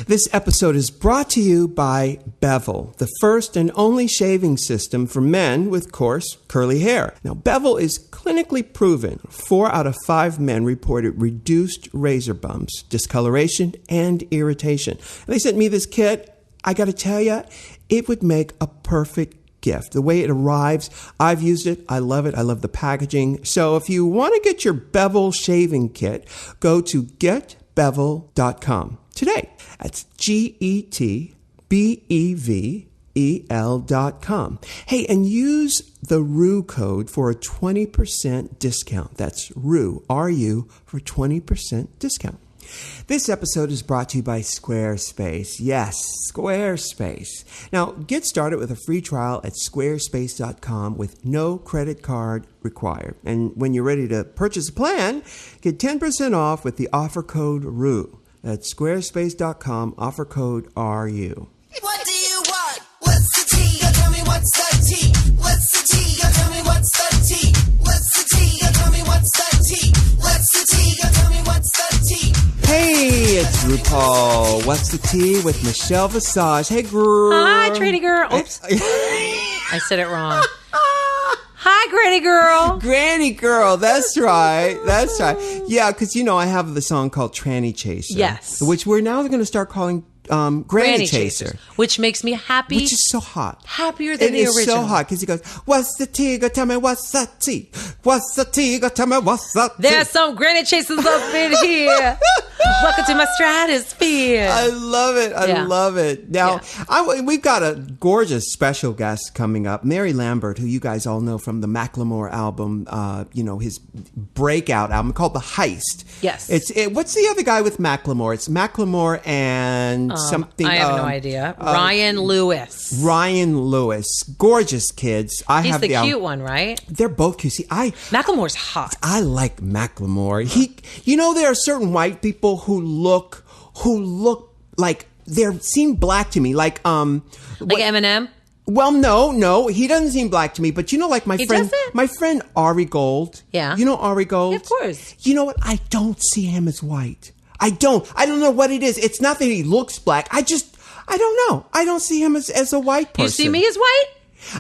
This episode is brought to you by Bevel, the first and only shaving system for men with coarse, curly hair. Now, Bevel is clinically proven. 4 out of 5 men reported reduced razor bumps, discoloration, and irritation. And they sent me this kit. I got to tell you, it would make a perfect gift. The way it arrives, I've used it. I love it. I love the packaging. So if you want to get your Bevel shaving kit, go to getbevel.com today. That's GETBEVEL.com. Hey, and use the RU code for a 20% discount. That's RU, R-U, for 20% discount. This episode is brought to you by Squarespace. Yes, Squarespace. Now, get started with a free trial at squarespace.com with no credit card required. And when you're ready to purchase a plan, get 10% off with the offer code RU. That's squarespace.com, offer code RU. What do you want? What's the tea? Tell me what's the tea? What's the tea? Tell me what's the tea? What's the tea? Tell me what's the tea? What's the tea? Tell me what's the tea? Hey, it's RuPaul. What's the tea with Michelle Visage? Hey, girl. Hi, Trini girl. Oops. I said it wrong. Hi, Granny girl. Granny girl, that's right. That's right. Yeah, because, I have the song called Tranny Chaser. Yes. Which we're now going to start calling Granny Chaser. Which makes me happy. Which is so hot. Happier than the original. It is so hot because he goes, what's the tea? Go tell me what's the tea? What's the tea? Go tell me what's the tea? There's some Granny Chasers up in here. Welcome to my stratosphere. I love it. I love it. Now, we've got a gorgeous special guest coming up, Mary Lambert, who you guys all know from the Macklemore album, his breakout album called The Heist. Yes. What's the other guy with Macklemore? It's Macklemore and something. I have no idea. Ryan Lewis. Ryan Lewis. Gorgeous kids. He's the cute one, right? They're both cute. See, Macklemore's hot. I like Macklemore. There are certain white people who look like they seem black to me, like Eminem. Well, no, he doesn't seem black to me. But my friend Ari Gold. Yeah, you know Ari Gold. Yeah, of course. You know what? I don't see him as white. I don't know what it is. It's not that he looks black. I don't know. I don't see him as a white person. You see me as white?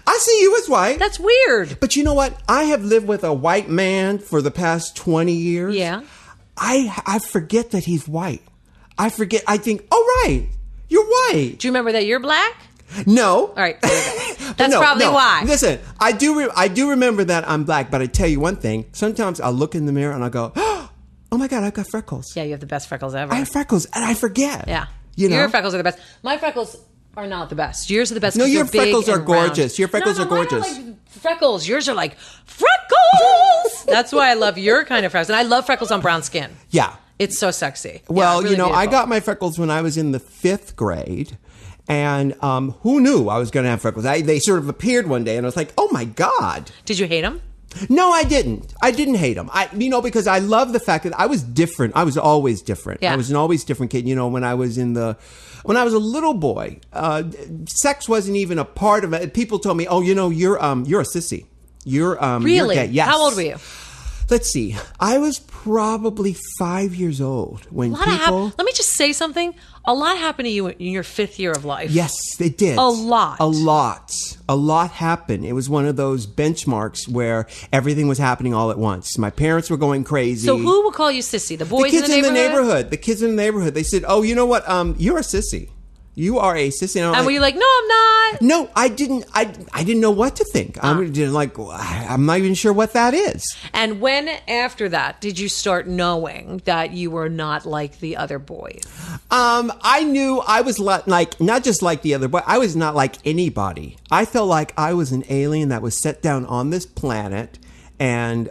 I see you as white. That's weird. But you know what? I have lived with a white man for the past 20 years. Yeah. I forget that he's white. I think, oh, right, you're white. Do you remember that you're black? No. All right. That's probably why. Listen, I do remember that I'm black, but I tell you one thing. Sometimes I'll look in the mirror and I'll go, oh my God, I've got freckles. Yeah, you have the best freckles ever. I have freckles and I forget. Yeah. Your freckles are the best. My freckles are not the best. Yours are the best. No, your freckles are gorgeous. Your freckles are gorgeous. Mine are like freckles. Yours are like freckles. That's why I love your kind of freckles. And I love freckles on brown skin. Yeah. It's so sexy. Well, really beautiful. I got my freckles when I was in the 5th grade. And who knew I was going to have freckles? They sort of appeared one day and I was like, oh my God. Did you hate them? No, I didn't. I didn't hate them. Because I love the fact that I was different. I was always different. Yeah. I was an always different kid. When I was a little boy, sex wasn't even a part of it. People told me, "Oh, you're a sissy. You're really? You're gay." Yes. How old were you? Let's see. I was probably 5 years old when people. Let me just say something. A lot happened to you in your 5th year of life. Yes, it did. A lot. A lot happened. It was one of those benchmarks where everything was happening all at once. My parents were going crazy. So who will call you sissy? The boys the kids in the neighborhood? The kids in the neighborhood. They said, "Oh, you know what? You're a sissy. You are a sissy." And were you like, "No, I'm not"? No, I didn't. I didn't know what to think. I'm not even sure what that is. And when after that did you start knowing that you were not like the other boys? I knew I was like not just like the other boy. I was not like anybody. I felt like I was an alien that was set down on this planet, and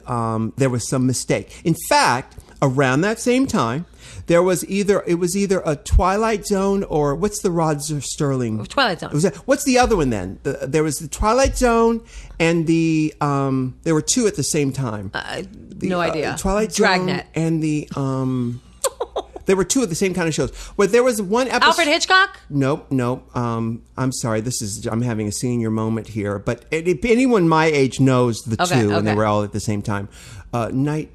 there was some mistake. In fact, around that same time, it was either a Twilight Zone or what's the Rod Sterling? Twilight Zone. What's the other one then? There was the Twilight Zone and there were two at the same time. No idea. Twilight Zone Dragnet and the There were two of the same kind of shows. But there was one episode. Alfred Hitchcock? Nope. I'm sorry. I'm having a senior moment here. But anyone my age knows the two, and they were all at the same time. Night.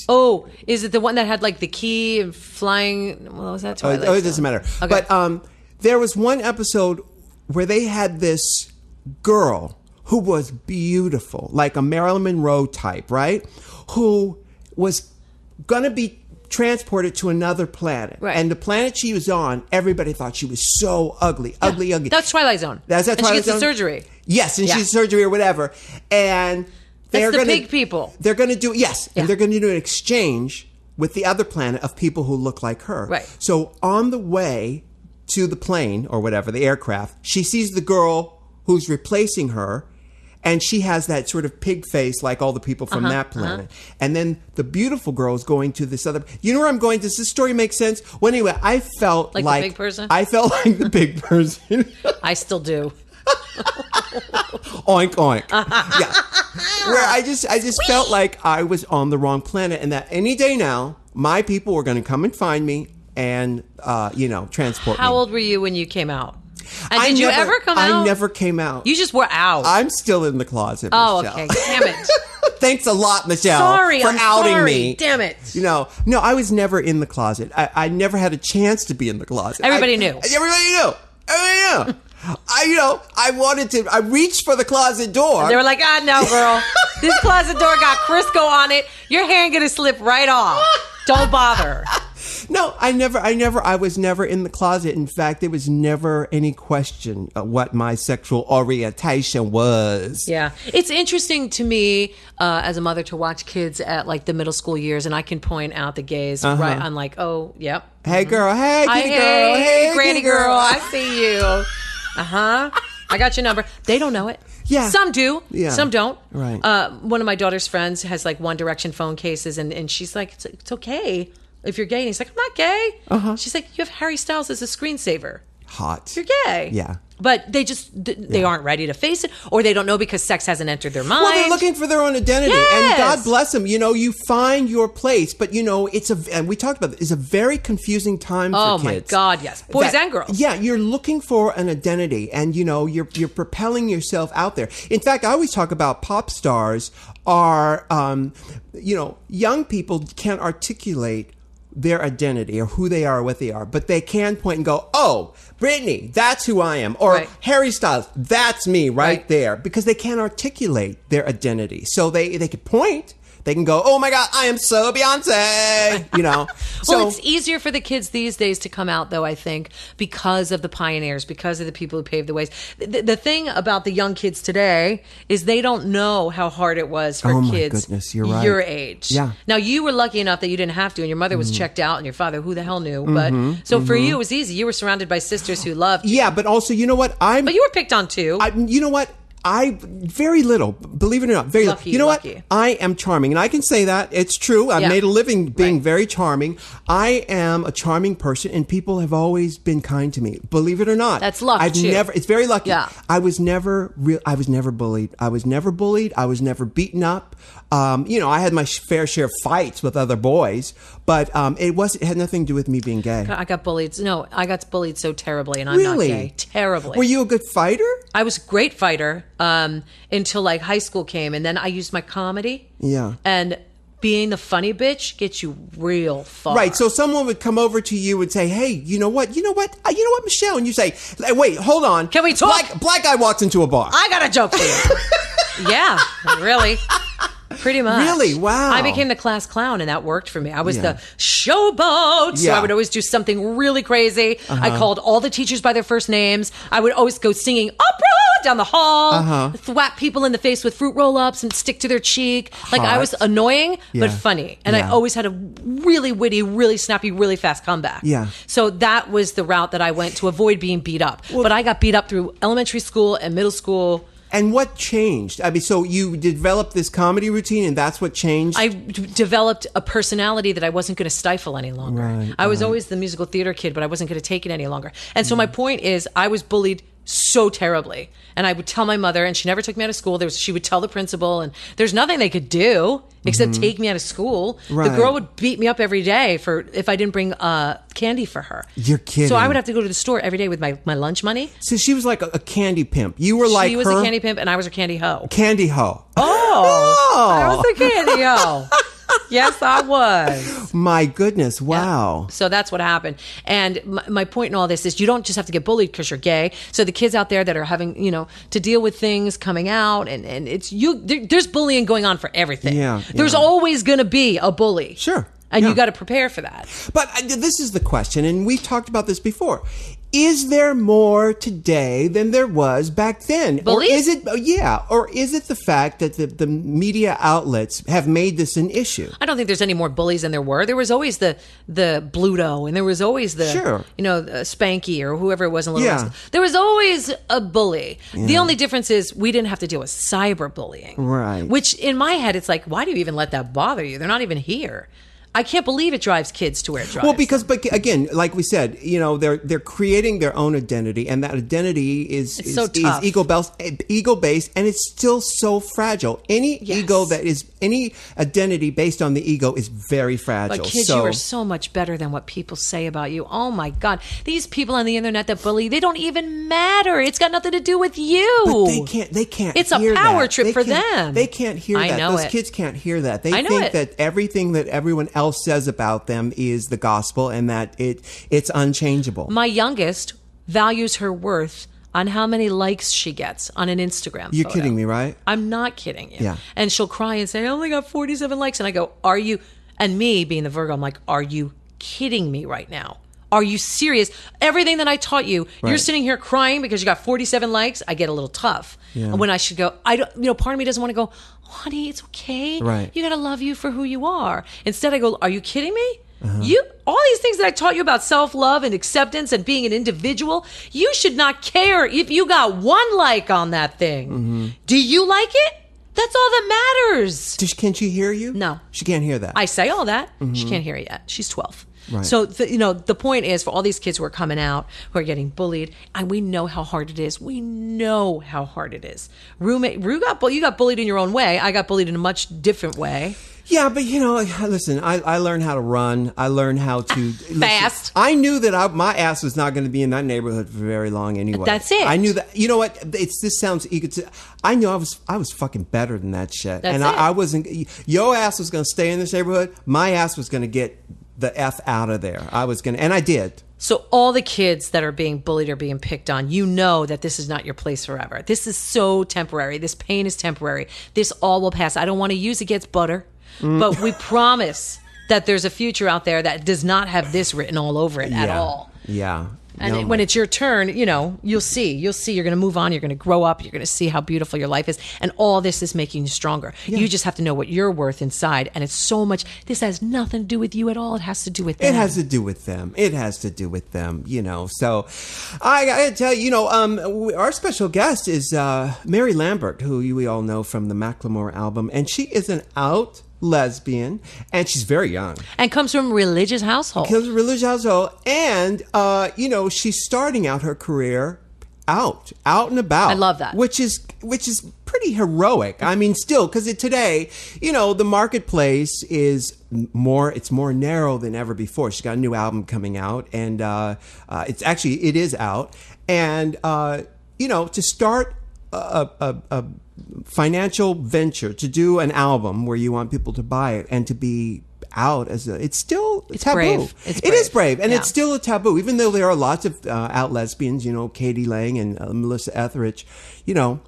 Oh, is it the one that had like the key and flying? Well, was that Twilight? It doesn't matter. Okay. But there was one episode where they had this girl who was beautiful, like a Marilyn Monroe type, right? Who was going to be transported to another planet. Right. And the planet she was on, everybody thought she was so ugly. That's Twilight Zone. That's that Twilight Zone? And she gets the surgery. Yes, and she's surgery or whatever. And that's the pig people. They're going to do, and they're going to do an exchange with the other planet of people who look like her. Right. So on the way to the plane or whatever, the aircraft, she sees the girl who's replacing her, and she has that sort of pig face like all the people from that planet. And then the beautiful girl is going to this other... You know where I'm going? Does this story make sense? Well, anyway, I felt like... the pig person? I felt like the pig person. I still do. Oink, oink. Yeah. Where I just felt like I was on the wrong planet, and that any day now, my people were going to come and find me and, transport me. How old were you when you came out? And did you ever come out? I never came out. You just were out. I'm still in the closet, Oh, Michelle. okay. Damn it. Thanks a lot, Michelle, Sorry, for I'm outing sorry. me. Damn it. No, I was never in the closet. I never had a chance to be in the closet. Everybody knew. Everybody knew. I reached for the closet door. They were like, no, girl. This closet door got Crisco on it. Your hand gonna slip right off. Don't bother. No, I was never in the closet. In fact, there was never any question of what my sexual orientation was. Yeah. It's interesting to me as a mother to watch kids at like the middle school years, and I can point out the gays, right? I'm like, oh, yep. Hey, girl. Hey, kitty girl. Hey, granny girl. I see you. I got your number. They don't know it. Yeah. Some do. Yeah. Some don't. Right. One of my daughter's friends has like One Direction phone cases, and she's like, it's okay if you're gay. And he's like, I'm not gay. She's like, you have Harry Styles as a screensaver. Hot. You're gay. Yeah. But they just, they aren't ready to face it, or they don't know because sex hasn't entered their mind. Well, they're looking for their own identity. Yes. And God bless them. You find your place. But, and we talked about it's a very confusing time for kids. Oh, my God, yes. Boys and girls. Yeah, you're looking for an identity, and, you're propelling yourself out there. In fact, I always talk about pop stars are, young people can't articulate their identity or who they are or what they are, but they can point and go, oh, Britney, that's who I am. Or right. Harry Styles, that's me right there. Because they can't articulate their identity. So they can point. They can go, oh my God, I am so Beyonce, Well, it's easier for the kids these days to come out, though, I think, because of the pioneers, because of the people who paved the ways. The thing about the young kids today is they don't know how hard it was for kids goodness, you're right. your age. Yeah. Now, you were lucky enough that you didn't have to, and your mother was checked out, and your father, who the hell knew? But so for you, it was easy. You were surrounded by sisters who loved you. Yeah, but also, you know what? But you were picked on, too. You know what? Very little, believe it or not, very Lucky, little. You know lucky. what? I am charming, and I can say that. It's true. I've made a living being very charming. I am a charming person, and people have always been kind to me. Believe it or not. That's luck, too. It's very lucky. Yeah. I was never bullied. I was never bullied. I was never beaten up. I had my fair share of fights with other boys, but it had nothing to do with me being gay. I got bullied. No, I got bullied so terribly, and I'm Really? not gay. Terribly. Were you a good fighter? I was a great fighter until like high school came, and then I used my comedy. Yeah. And being the funny bitch gets you real far. Right. So someone would come over to you and say, "Hey, you know what, Michelle?" And you say, "Wait, hold on. Can we talk?" Black guy walks into a bar. I got a joke for you. Yeah, really. Pretty much. Really? Wow. I became the class clown, and that worked for me. I was the showboat, so I would always do something really crazy. I called all the teachers by their first names. I would always go singing opera down the hall, thwap people in the face with fruit roll-ups and stick to their cheek. Like, I was annoying, but funny. And I always had a really witty, really snappy, really fast comeback. Yeah. So that was the route that I went to avoid being beat up. But I got beat up through elementary school and middle school. And what changed? I mean, so you developed this comedy routine, and that's what changed? I developed a personality that I wasn't going to stifle any longer. I was always the musical theater kid, but I wasn't going to take it any longer. And so my point is, I was bullied so terribly. And I would tell my mother, and she never took me out of school. She would tell the principal, and there's nothing they could do except take me out of school. Right. The girl would beat me up every day if I didn't bring candy for her. You're kidding. So I would have to go to the store every day with my lunch money. So she was like a candy pimp. You were like She was her a candy pimp, and I was her candy hoe. candy hoe. Oh, I was a candy hoe. Yes, I was. My goodness. Wow. Yeah. So that's what happened. And my point in all this is you don't just have to get bullied because you're gay. So the kids out there that are having, to deal with things coming out and it's there's bullying going on for everything. Yeah. There's always going to be a bully. Sure. And you got to prepare for that. But this is the question, and we've talked about this before. Is there more today than there was back then? Bullies? Or is it, or is it the fact that the media outlets have made this an issue? I don't think there's any more bullies than there were. There was always the Bluto, and there was always the, Spanky or whoever it was in Little Rascals. There was always a bully. Yeah. The only difference is we didn't have to deal with cyberbullying. Right. Which in my head, it's like, why do you even let that bother you? They're not even here. I can't believe it drives kids to where it drives. Well, but again, like we said, they're creating their own identity, and that identity is ego based, and it's still so fragile. Any identity based on the ego is very fragile. But kids, you are so much better than what people say about you. Oh my God, these people on the internet that bully, they don't even matter. It's got nothing to do with you. But they can't. It's a power trip for them. They can't hear that. Those kids can't hear that. They think that everything that everyone else says about them is the gospel and that it's unchangeable. My youngest values her worth on how many likes she gets on an Instagram You're photo. kidding me, right? I'm not kidding you. Yeah. And she'll cry and say, I only got 47 likes. And I go, are you? And me being the Virgo, I'm like, are you kidding me right now? Are you serious? Everything that I taught you, you're sitting here crying because you got 47 likes. I get a little tough. Yeah. When I should go, part of me doesn't want to go, honey, it's okay. Right. You got to love you for who you are. Instead, I go, are you kidding me? All these things that I taught you about self-love and acceptance and being an individual, you should not care if you got 1 like on that thing. Mm-hmm. Do you like it? That's all that matters. Can she hear you? No. She can't hear that. I say all that. Mm-hmm. She can't hear it yet. She's 12. Right. So, the point is for all these kids who are coming out, who are getting bullied, and we know how hard it is. We know how hard it is. You got bullied in your own way. I got bullied in a much different way. Yeah, but listen, I learned how to run. I learned how to fast. I knew that my ass was not going to be in that neighborhood for very long anyway. That's it. I knew that. You know what? This sounds egotistic. I knew I was fucking better than that shit. That's and it. I wasn't. Your ass was going to stay in this neighborhood. My ass was going to get the F out of there. I was going to, and I did. So all the kids that are being bullied or being picked on, you know that this is not your place forever. This is so temporary. This pain is temporary. This all will pass. I don't want to use against butter, but we promise that there's a future out there that does not have this written all over it at all. Yeah. And when it's your turn, you'll see. You're going to move on. You're going to grow up. You're going to see how beautiful your life is. And all this is making you stronger. Yeah. You just have to know what you're worth inside. And it's so much. This has nothing to do with you at all. It has to do with them. It has to do with them. So I got to tell you, our special guest is Mary Lambert, who we all know from the Macklemore album. And she is an out lesbian, and she's very young and comes from a religious household. And she's starting out her career out and about. I love that, which is pretty heroic. I mean, still, because today, the marketplace is more narrow than ever before. She's got a new album coming out, and it is out, and to start a financial venture, to do an album where you want people to buy it and to be out it's still taboo. Brave. It is brave, and it's still a taboo, even though there are lots of out lesbians, Katie Lang and Melissa Etheridge,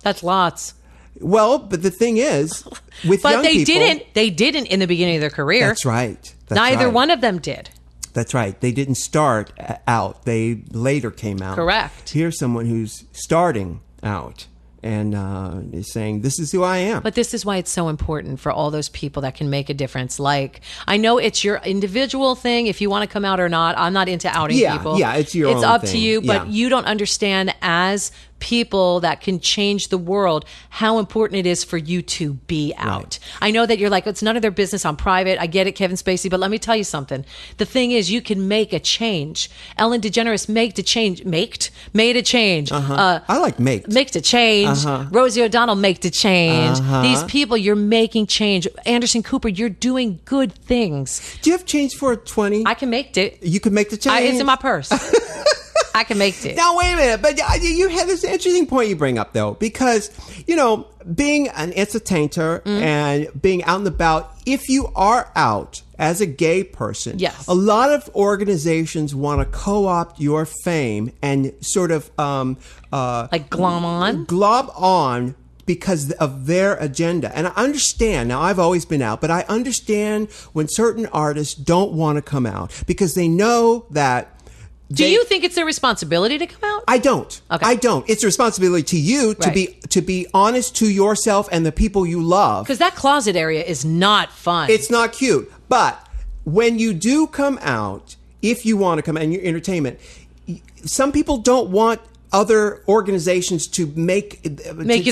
That's lots. Well, but the thing is, with young people, they didn't in the beginning of their career. That's right. Neither one of them did. That's right. They didn't start out. They later came out. Correct. Here's someone who's starting out and is saying, this is who I am. But this is why it's so important for all those people that can make a difference. Like, I know it's your individual thing if you want to come out or not. I'm not into outing people. Yeah, it's your own It's up thing. to you, but you don't understand as people that can change the world, how important it is for you to be out. I know that you're like, it's none of their business. I'm private. I get it, Kevin Spacey. But let me tell you something. The thing is, you can make a change. Ellen DeGeneres made a change. I like make. Make a change. Rosie O'Donnell make a change. These people, you're making change. Anderson Cooper, you're doing good things. Do you have change for a 20? I can make it. You can make the change? It's in my purse. I can make it. Now, wait a minute. But you had this interesting point you bring up, though, because, being an entertainer and being out and about, if you are out as a gay person, yes, a lot of organizations want to co-opt your fame and sort of like glob on because of their agenda. And I understand. Now, I've always been out, but I understand when certain artists don't want to come out because they know that. Do you think it's their responsibility to come out? I don't. Okay. I don't. It's a responsibility to you to be honest to yourself and the people you love. Because that closet area is not fun. It's not cute. But when you do come out, if you want to come out in your entertainment, some people don't want other organizations to make you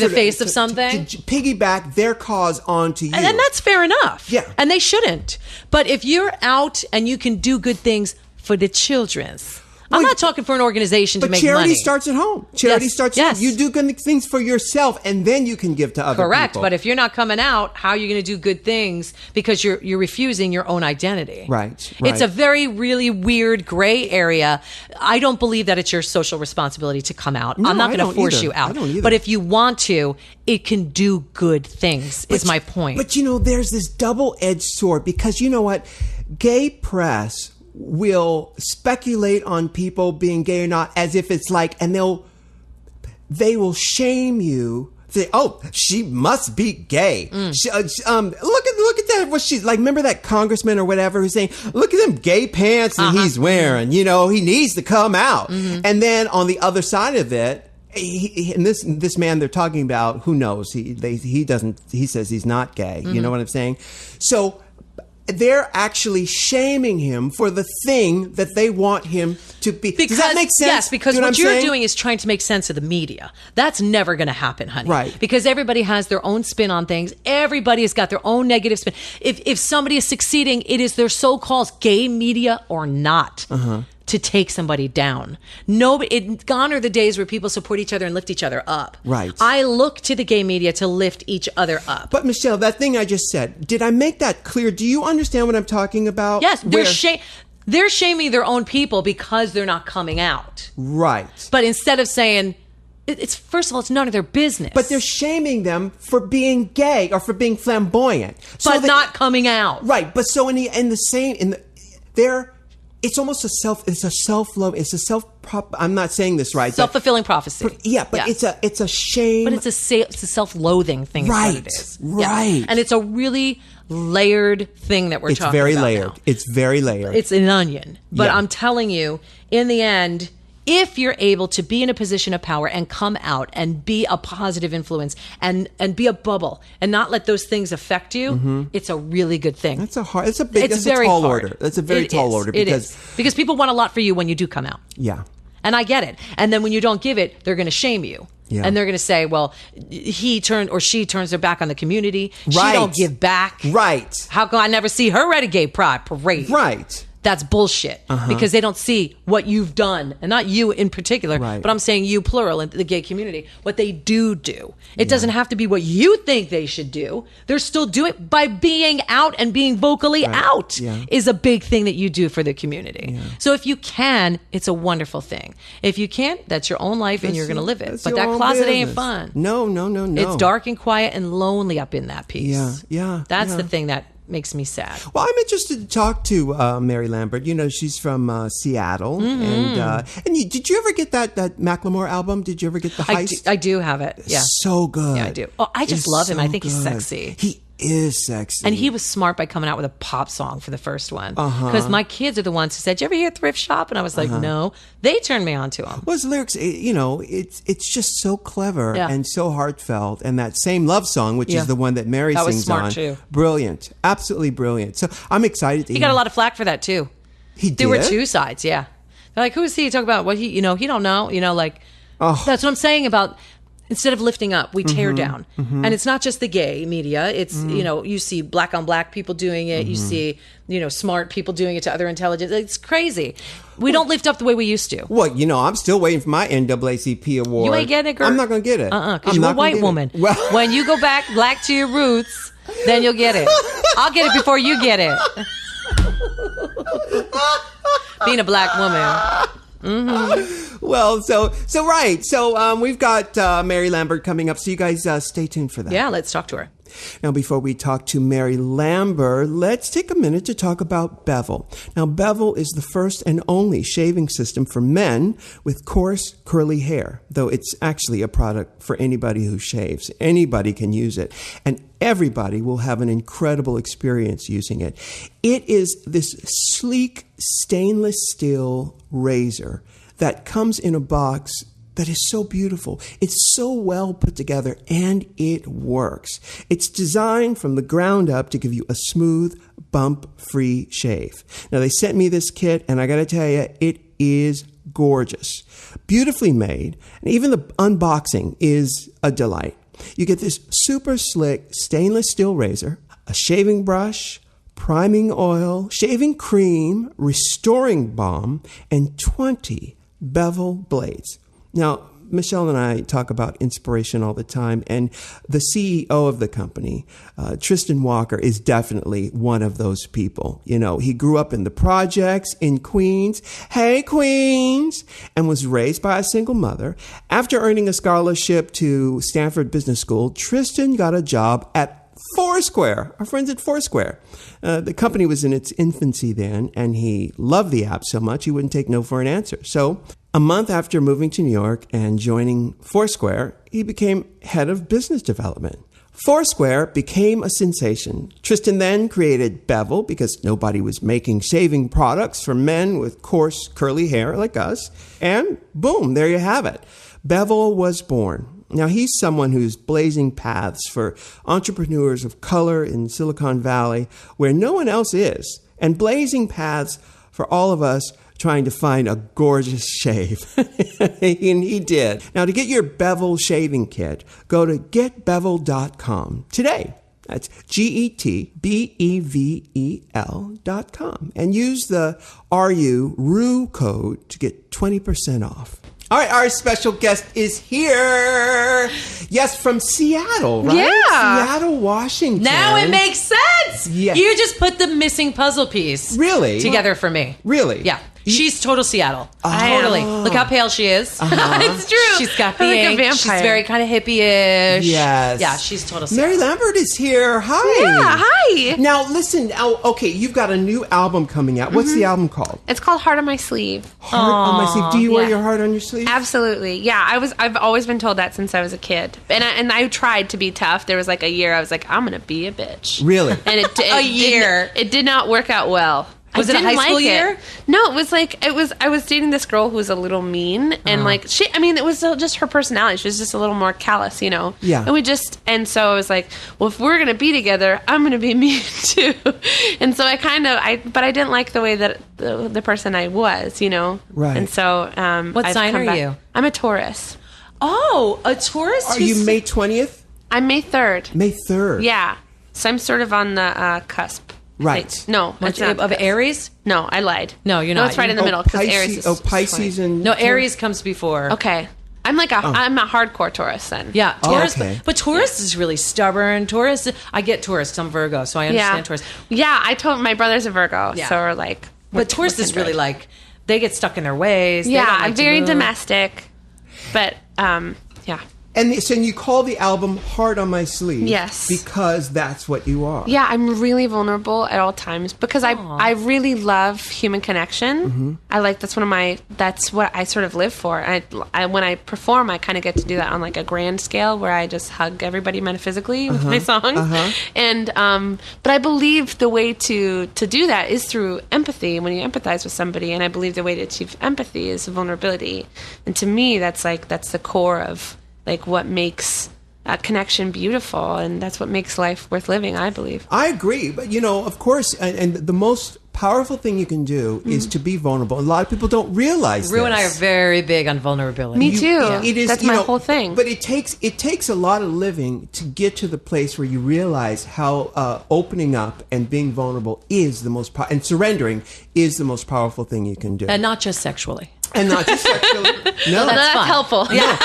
the face of something, to piggyback their cause onto you, and that's fair enough. Yeah, and they shouldn't. But if you're out and you can do good things for the children's. I'm not talking for an organization to make money. But charity starts at home. Charity starts at home. You do good things for yourself, and then you can give to other people. Correct. But if you're not coming out, how are you going to do good things? Because you're refusing your own identity. Right. It's a very, really weird gray area. I don't believe that it's your social responsibility to come out. No, I'm not going to force you out. I don't either. But if you want to, it can do good things, is my point. But, there's this double-edged sword because, you know what? Gay press will speculate on people being gay or not as if it's like, and they will shame you. Say, oh, she must be gay. Look at that. What she's like. Remember that congressman or whatever who's saying, look at them gay pants that he's wearing. He needs to come out. And then on the other side of it, and this man they're talking about, who knows? He doesn't. He says he's not gay. You know what I'm saying? So they're actually shaming him for the thing that they want him to be. Does that make sense? Yes, because what you're doing is trying to make sense of the media. That's never going to happen, honey. Right. Because everybody has their own spin on things. Everybody has got their own negative spin. If somebody is succeeding, it is their so-called gay media or not. To take somebody down. Gone are the days where people support each other and lift each other up. Right. I look to the gay media to lift each other up. But Michelle, that thing I just said, did I make that clear? Do you understand what I'm talking about? Yes, they're shaming their own people because they're not coming out. Right. But instead of saying, it's first of all, it's none of their business. But they're shaming them for being gay or for being flamboyant. But not coming out. Right. But so it's almost I'm not saying this right. Self-fulfilling prophecy. But it's a shame. But it's a self-loathing thing. Right. Is what it is. Right. Yeah. And it's a really layered thing that we're talking about. It's very layered. Now. It's very layered. It's an onion. But I'm telling you, in the end, if you're able to be in a position of power and come out and be a positive influence and be a bubble and not let those things affect you, it's a really good thing. That's a tall order. That's a very tall order because people want a lot for you when you do come out. Yeah. And I get it. And then when you don't give it, they're going to shame you. Yeah. And they're going to say, well, she turns their back on the community. She don't give back. Right. How come I never see her at a gay pride parade? Right. That's bullshit because they don't see what you've done, and not you in particular, but I'm saying you plural in the gay community, what they do. It doesn't have to be what you think they should do. They're still doing it by being out and being vocally out is a big thing that you do for the community. Yeah. So if you can, it's a wonderful thing. If you can't, that's your own life and you're going to live it. But that closet ain't fun. No. It's dark and quiet and lonely up in that piece. Yeah. That's the thing that makes me sad. Well, I'm interested to talk to Mary Lambert. She's from Seattle, and did you ever get that Macklemore album? Did you ever get the Heist? I do have it. Yeah, so good. Yeah, I do. Oh, I just love him. I think he's sexy. He is sexy. And he was smart by coming out with a pop song for the first one. Because my kids are the ones who said, "Did you ever hear Thrift Shop?" And I was like, no. They turned me on to him. Well, his lyrics, it's just so clever and so heartfelt. And that Same Love Song, which is the one that Mary sings was smart on. too. Brilliant. Absolutely brilliant. So I'm excited to He got a lot of flack for that too. He did? There were two sides, yeah. They're like, who is he? Talk about what he don't know. That's what I'm saying about instead of lifting up, we tear down. And it's not just the gay media. It's, you see black on black people doing it. You see, smart people doing it to other intelligence. It's crazy. We don't lift up the way we used to. Well, I'm still waiting for my NAACP award. You ain't getting it, girl. I'm not going to get it. Because you're a white woman. Well, when you go back black to your roots, then you'll get it. I'll get it before you get it. Being a black woman. Well, so right. So we've got Mary Lambert coming up. So you guys stay tuned for that. Yeah, let's talk to her. Now, before we talk to Mary Lambert, let's take a minute to talk about Bevel. Now, Bevel is the first and only shaving system for men with coarse, curly hair, though it's actually a product for anybody who shaves. Anybody can use it, and everybody will have an incredible experience using it. It is this sleek stainless steel razor that comes in a box that is so beautiful. It's so well put together, and it works. It's designed from the ground up to give you a smooth, bump-free shave. Now, they sent me this kit, and I got to tell you, it is gorgeous. Beautifully made, and even the unboxing is a delight. You get this super slick stainless steel razor, a shaving brush, priming oil, shaving cream, restoring balm, and 20 bevel blades. Now, Michelle and I talk about inspiration all the time, and the CEO of the company, Tristan Walker, is definitely one of those people. He grew up in the projects in Queens. Hey, Queens! And was raised by a single mother. After earning a scholarship to Stanford Business School, Tristan got a job at Foursquare, our friends at Foursquare. The company was in its infancy then, and he loved the app so much he wouldn't take no for an answer. So, a month after moving to New York and joining Foursquare, he became head of business development. Foursquare became a sensation. Tristan then created Bevel because nobody was making shaving products for men with coarse, curly hair like us. And boom, there you have it. Bevel was born. Now, he's someone who's blazing paths for entrepreneurs of color in Silicon Valley, where no one else is, and blazing paths for all of us trying to find a gorgeous shave. And he did. Now, to get your Bevel shaving kit, go to getbevel.com today. That's GETBEVEL.com. And use the RU code to get 20% off. All right, our special guest is here. Yes, from Seattle, right? Yeah. Seattle, Washington. Now it makes sense. Yes. You just put the missing puzzle piece Really? together for me. Really? Yeah. She's total Seattle. Totally. Look how pale she is. It's true. She's got the I'm like a ink. vampire. She's very kind of hippie-ish. Yes. Yeah, she's total Seattle. Mary Lambert is here. Hi. Yeah, hi. Now, listen. Okay, you've got a new album coming out. What's the album called? It's called Heart on My Sleeve. Heart on My Sleeve. Do you wear Yeah. your heart on your sleeve? Absolutely. Yeah, I've always been told that since I was a kid. And I tried to be tough. There was like a year I was like, I'm going to be a bitch. Really? And A year. It did not work out well. Was it a didn't high school like year? it. No, it was I was dating this girl who was a little mean and it was just her personality. She was just a little more callous, Yeah. And so I was like, well, if we're going to be together, I'm going to be mean too. And so but I didn't like the way that the person I was, Right. And so, What I've sign come are back. you? I'm a Taurus. Oh, a Taurus? Are you May 20th? I'm May 3rd. May 3rd. Yeah. So I'm sort of on the cusp. Right. Wait, no, it's not of cusp. Aries? No, I lied. No, you're No, not. it's right in the middle because Aries is Pisces 20. and... No, Aries comes before. Okay. I'm I'm a hardcore Taurus then. Yeah, Taurus. okay. But Taurus is really stubborn. Taurus, I get Taurus 'cause I'm Virgo, so I understand Taurus. Yeah, I told my brother's a Virgo, Yeah. so we're like. But Taurus is really like, they get stuck in their ways. They Yeah, don't like I'm to very move. domestic, but yeah. And so you call the album Heart on My Sleeve. Yes. Because that's what you are. Yeah, I'm really vulnerable at all times because I really love human connection. I like that's what I sort of live for. I when I perform, I kind of get to do that on like a grand scale where I just hug everybody metaphysically with my songs. And but I believe the way to do that is through empathy when you empathize with somebody, and I believe the way to achieve empathy is vulnerability. And to me, that's the core of like what makes a connection beautiful, and that's what makes life worth living, I believe. I agree. But, of course, and the most powerful thing you can do is to be vulnerable. A lot of people don't realize Rue this. and I are very big on vulnerability. Me too. It is, That's you my know, whole thing. But it takes a lot of living to get to the place where you realize how opening up and being vulnerable is the most and surrendering is the most powerful thing you can do. And not just sexually. And not just sexually. No, That's fun. helpful. No,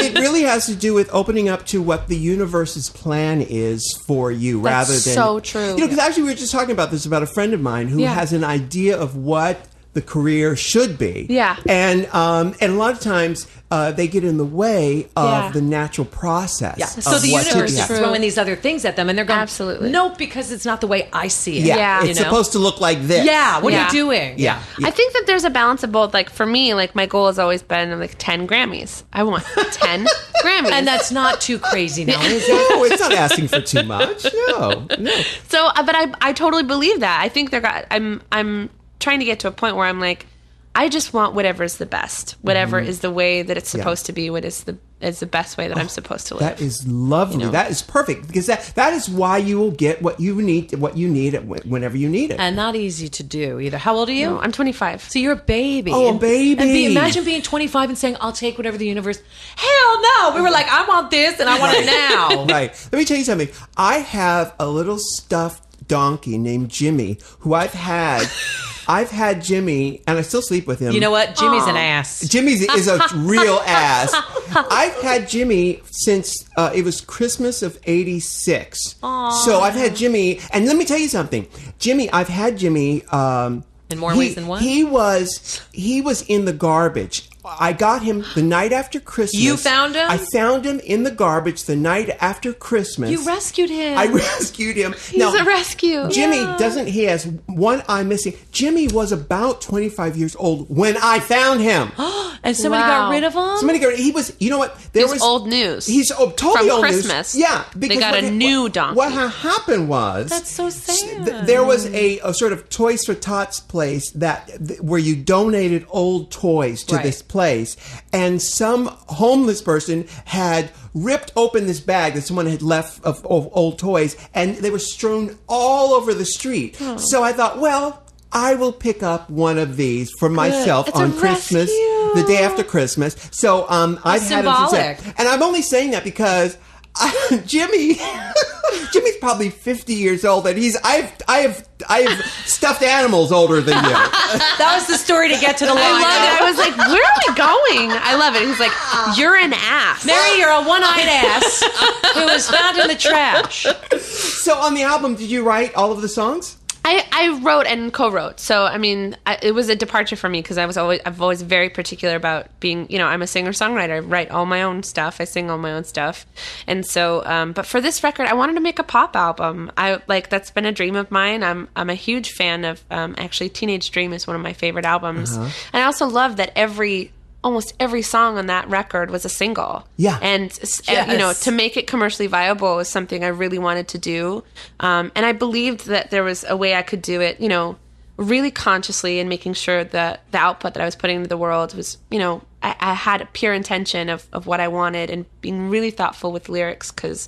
it really has to do with opening up to what the universe's plan is for you, rather than so true. You know, because actually we were just talking about this about a friend of mine who has an idea of what the career should be. Yeah. And a lot of times they get in the way of the natural process. Yeah. of So the what should universe be is happening. throwing these other things at them, and they're going, Absolutely. nope, because it's not the way I see it. Yeah. It's supposed to look like this. Yeah, what are Yeah. you doing? Yeah. I think that there's a balance of both. Like for me, like my goal has always been like 10 Grammys. I want 10 Grammys. And that's not too crazy now, is it? No, it's not asking for too much. No. so, but I totally believe that. I think I'm trying to get to a point where I'm like, I just want whatever is the best, whatever is the way that it's supposed to be, what is the best way that I'm supposed to live. That is lovely. You know? That is perfect because that is why you will get what you need whenever you need it. And not easy to do either. How old are you? No, I'm 25. So you're a baby. Oh, a baby. Imagine being 25 and saying, I'll take whatever the universe. Hell no. We were like, I want this and I want it now. Right. Let me tell you something. I have a little stuffed donkey named Jimmy who I've had Jimmy, and I still sleep with him. You know what? Jimmy's an ass. Jimmy is a real ass. I've had Jimmy since it was Christmas of '86. So I've had Jimmy, and let me tell you something. I've had Jimmy. In more ways than one? He was in the garbage. I got him the night after Christmas. You found him? I found him in the garbage the night after Christmas. You rescued him. I rescued him. He's a rescue. Jimmy he has one eye missing. Jimmy was about 25 years old when I found him. And somebody got rid of him? He was, you know what? He's old news. He's totally From old Christmas. news. Yeah. They got a new donkey. What happened was... That's so sad. There was a sort of Toys for Tots place where you donated old toys to this place. And some homeless person had ripped open this bag that someone had left of old toys, and they were strewn all over the street. So I thought, well, I will pick up one of these for myself It's on a Christmas, rescue. the day after Christmas. So I've had him since then. symbolic. And I'm only saying that because Jimmy's probably 50 years old, and I have stuffed animals older than you. That was the story to get to the line. I loved it. I was like, where are we going? I love it. He's like, you're an ass. Mary, you're a one-eyed ass who was found in the trash. So on the album, did you write all of the songs? I wrote and co-wrote. So, I mean, it was a departure for me because I've always very particular about being, I'm a singer-songwriter. I write all my own stuff. I sing all my own stuff. And so, but for this record, I wanted to make a pop album. That's been a dream of mine. I'm a huge fan of, actually, Teenage Dream is one of my favorite albums. And I also love that almost every song on that record was a single. Yeah. And to make it commercially viable was something I really wanted to do. And I believed that there was a way I could do it, really consciously, and making sure that the output that I was putting into the world was, I had a pure intention of what I wanted, and being really thoughtful with lyrics, because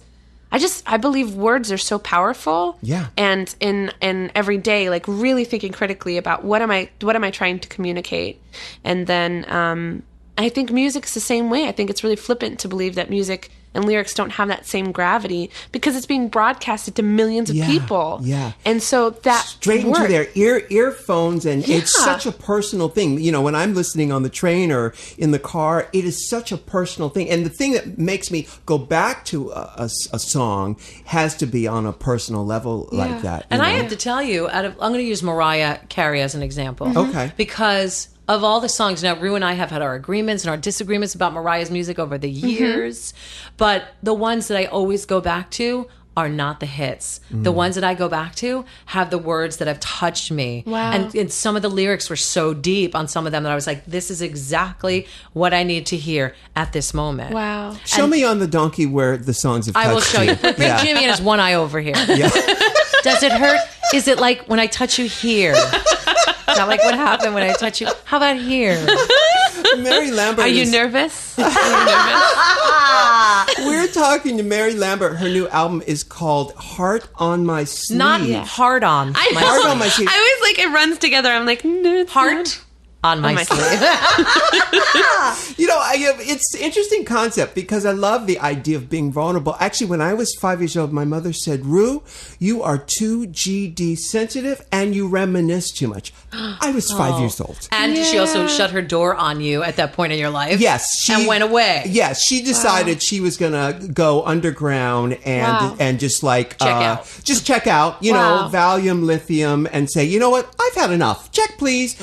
I believe words are so powerful. Yeah. And in every day, like really thinking critically about what am I trying to communicate? And then I think music's the same way. I think it's really flippant to believe that music and lyrics don't have that same gravity because it's being broadcasted to millions of people. Yeah. And so that straight into their earphones, and Yeah. it's such a personal thing. When I'm listening on the train or in the car, it is such a personal thing. And the thing that makes me go back to a song has to be on a personal level like that. And I have to tell you, I'm going to use Mariah Carey as an example. Okay. Because of all the songs, now Rue and I have had our agreements and our disagreements about Mariah's music over the years, but the ones that I always go back to are not the hits. The ones that I go back to have the words that have touched me. Wow. And some of the lyrics were so deep on some of them that I was like, this is exactly what I need to hear at this moment. Wow. Show me on the donkey where the songs have touched I will show you. Bring Yeah. Jimmy and his one eye over here. Yeah. Does it hurt? Is it like when I touch you here? Not like what happened when I touch you. How about here? Mary Lambert Are you is- nervous? We're we're talking to Mary Lambert. Her new album is called Heart on My Sleeve. Not hard on. I know. Heart on My sleeve. I always like it runs together. I'm like Heart on my sleeve. It's an interesting concept because I love the idea of being vulnerable. Actually, when I was 5 years old, my mother said, Ru, you are too GD sensitive and you reminisce too much. I was 5 years old. And she also shut her door on you at that point in your life. Yes. And went away. Yes. She decided she was going to go underground and just like... Check out. Just check out, Valium, lithium, and say, you know what? I've had enough. Check, please.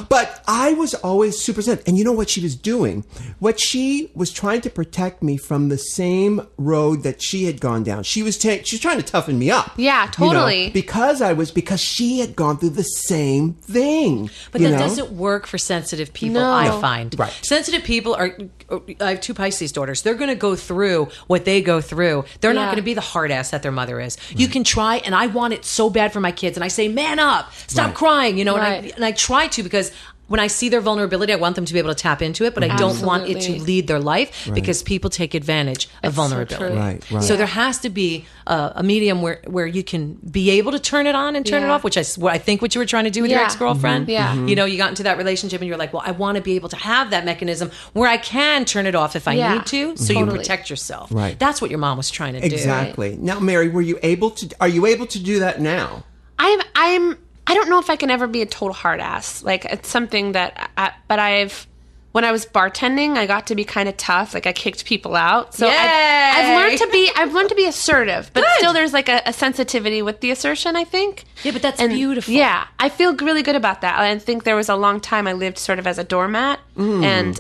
But I was always super sensitive. And you know what she was doing? What she was trying to protect me from the same road that she had gone down. She was trying to toughen me up. Yeah, totally. Because she had gone through the same thing. But that doesn't work for sensitive people, I find. Right. Sensitive people I have 2 Pisces daughters. They're going to go through what they go through. They're not going to be the hard ass that their mother is. You can try, and I want it so bad for my kids. And I say, man up, stop crying, and I try to, because when I see their vulnerability, I want them to be able to tap into it, but I don't want it to lead their life because people take advantage of vulnerability. So So there has to be a medium where you can be able to turn it on and turn it off, which I think what you were trying to do with your ex-girlfriend. Mm-hmm. You got into that relationship and you're like, well, I want to be able to have that mechanism where I can turn it off if I need to, so you protect yourself. Right. That's what your mom was trying to do. Exactly. Now, Mary, are you able to do that now? I don't know if I can ever be a total hard ass. Like, it's something that when I was bartending, I got to be kind of tough. Like, I kicked people out. So I've learned to be assertive, but still there's like a sensitivity with the assertion, I think. Yeah, but that's beautiful. Yeah, I feel really good about that. I think there was a long time I lived sort of as a doormat, and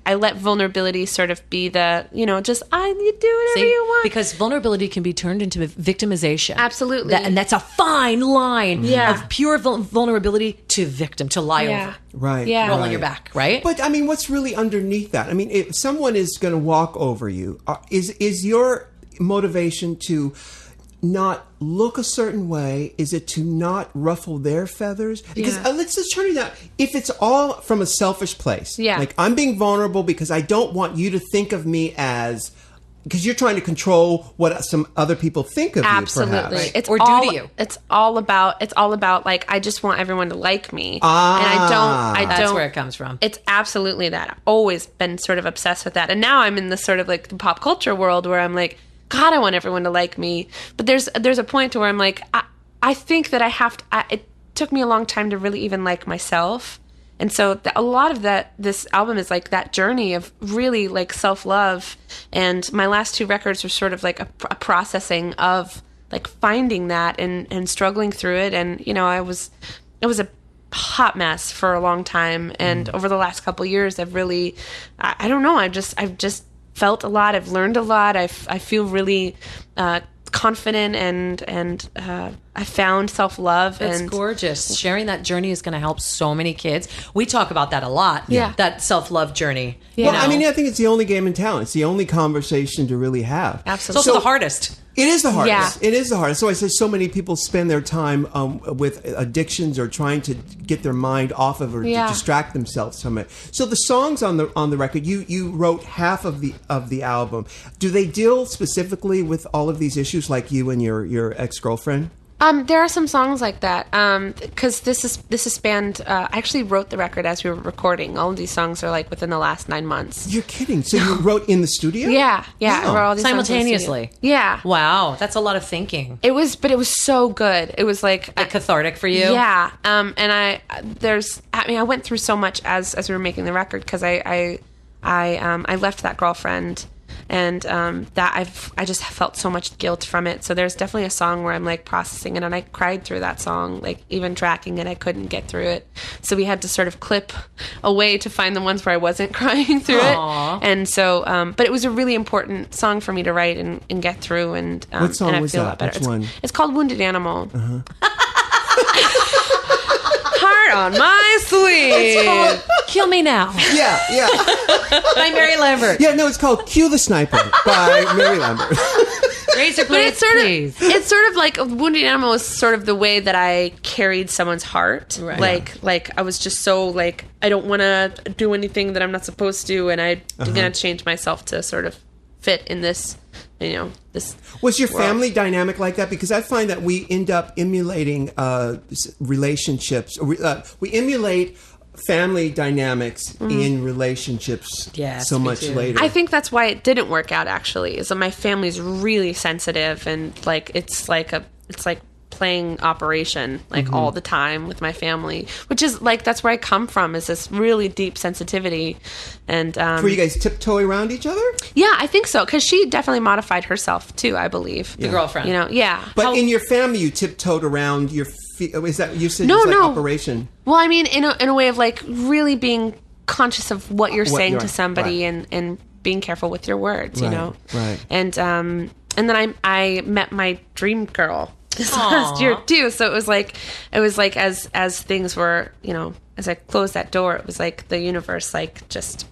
I let vulnerability sort of be the, you do whatever you want. Because vulnerability can be turned into victimization. Absolutely. And that's a fine line of pure vulnerability to victim, to lie over. Right. Yeah. Roll on your back, right? But, what's really underneath that? If someone is going to walk over you, is your motivation to not look a certain way? Is it to not ruffle their feathers? Because let's just turn it out. If it's all from a selfish place, like I'm being vulnerable because I don't want you to think of me as, because you're trying to control what some other people think of you, perhaps. It's or all, do to you. It's all about like, I just want everyone to like me. And I don't. That's where it comes from. It's absolutely that. I've always been sort of obsessed with that. And now I'm in this sort of like the pop culture world where I'm like, God, I want everyone to like me. But there's a point to where I'm like, I think that I have to, it took me a long time to really even like myself. And so a lot of this album is like that journey of really like self-love. And my last 2 records were sort of like a processing of like finding that and struggling through it. And, it was a hot mess for a long time. And over the last couple of years, I've really, I don't know, I've just felt a lot. I've learned a lot. I feel really confident and I found self-love. That's gorgeous. Sharing that journey is going to help so many kids. We talk about that a lot. Yeah. That self-love journey. Well, I think it's the only game in town. It's the only conversation to really have. Absolutely. It's also the hardest. It is the hardest. Yeah. It is the hardest. So I say so many people spend their time with addictions or trying to get their mind off of or to distract themselves from it. So the songs on the record, you wrote half of the album. Do they deal specifically with all of these issues, like you and your ex-girlfriend? There are some songs like that because this is spanned. I actually wrote the record as we were recording. All of these songs are like within the last 9 months. You're kidding? So you wrote in the studio? Yeah. Wow. I wrote all these songs in the simultaneously. studio. Yeah. Wow, that's a lot of thinking. It was so good. It was like cathartic for you. Yeah. And I went through so much as we were making the record because I left that girlfriend. And that I just felt so much guilt from it. So there's definitely a song where I'm like processing it, and I cried through that song, like even tracking it, I couldn't get through it. So we had to sort of clip away to find the ones where I wasn't crying through it. And so, but it was a really important song for me to write and get through. And what song and I was feel that? a lot better. Which one? It's called Wounded Animal. Uh-huh. Heart on My Sleeve. Kill Me Now Yeah. by Mary Lambert. Yeah, no, it's called Cue the Sniper by Mary Lambert. Razor But blades, please. it's sort of like Wounded Animal was sort of the way that I carried someone's heart. Right. Like I was just so like, I don't want to do anything that I'm not supposed to, and I'm gonna change myself to sort of fit in this, this. Was your world. family dynamic like that? Because I find that we end up emulating relationships. We emulate family dynamics in relationships Yes, so we much do. later. I think that's why it didn't work out. Actually, is that my family's really sensitive, and like it's like playing Operation all the time with my family, which is like that's where I come from, is this really deep sensitivity. And Were you guys tiptoe around each other? yeah, I think so, because she definitely modified herself too, I believe. The girlfriend. Yeah. But in your family, you tiptoed around your feet. Is that you said? No, it was like no. Operation. Well, I mean, in a way of like really being conscious of what you're saying you're- to somebody, right. and being careful with your words, Right, right. And then I met my dream girl this last year too. So it was like as things were, as I closed that door, it was like the universe, It's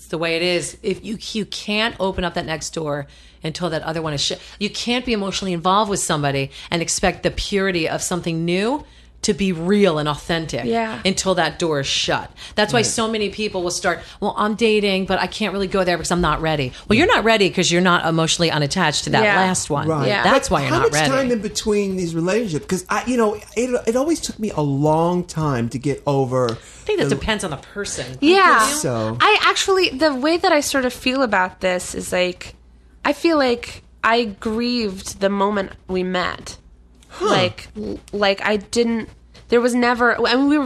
the way it is. If you can't open up that next door until that other one is shut. You can't be emotionally involved with somebody and expect the purity of something new to be real and authentic until that door is shut. That's why so many people will start, well, I'm dating, but I can't really go there because I'm not ready. Well, you're not ready because you're not emotionally unattached to that last one. Right. Yeah. That's But why you're not ready. How much time in between these relationships? Because it always took me a long time to get over. I think that depends on the person. Yeah. So. I actually, the way that I sort of feel about this is like, I feel like I grieved the moment we met. Like I didn't, there was never, I mean, we were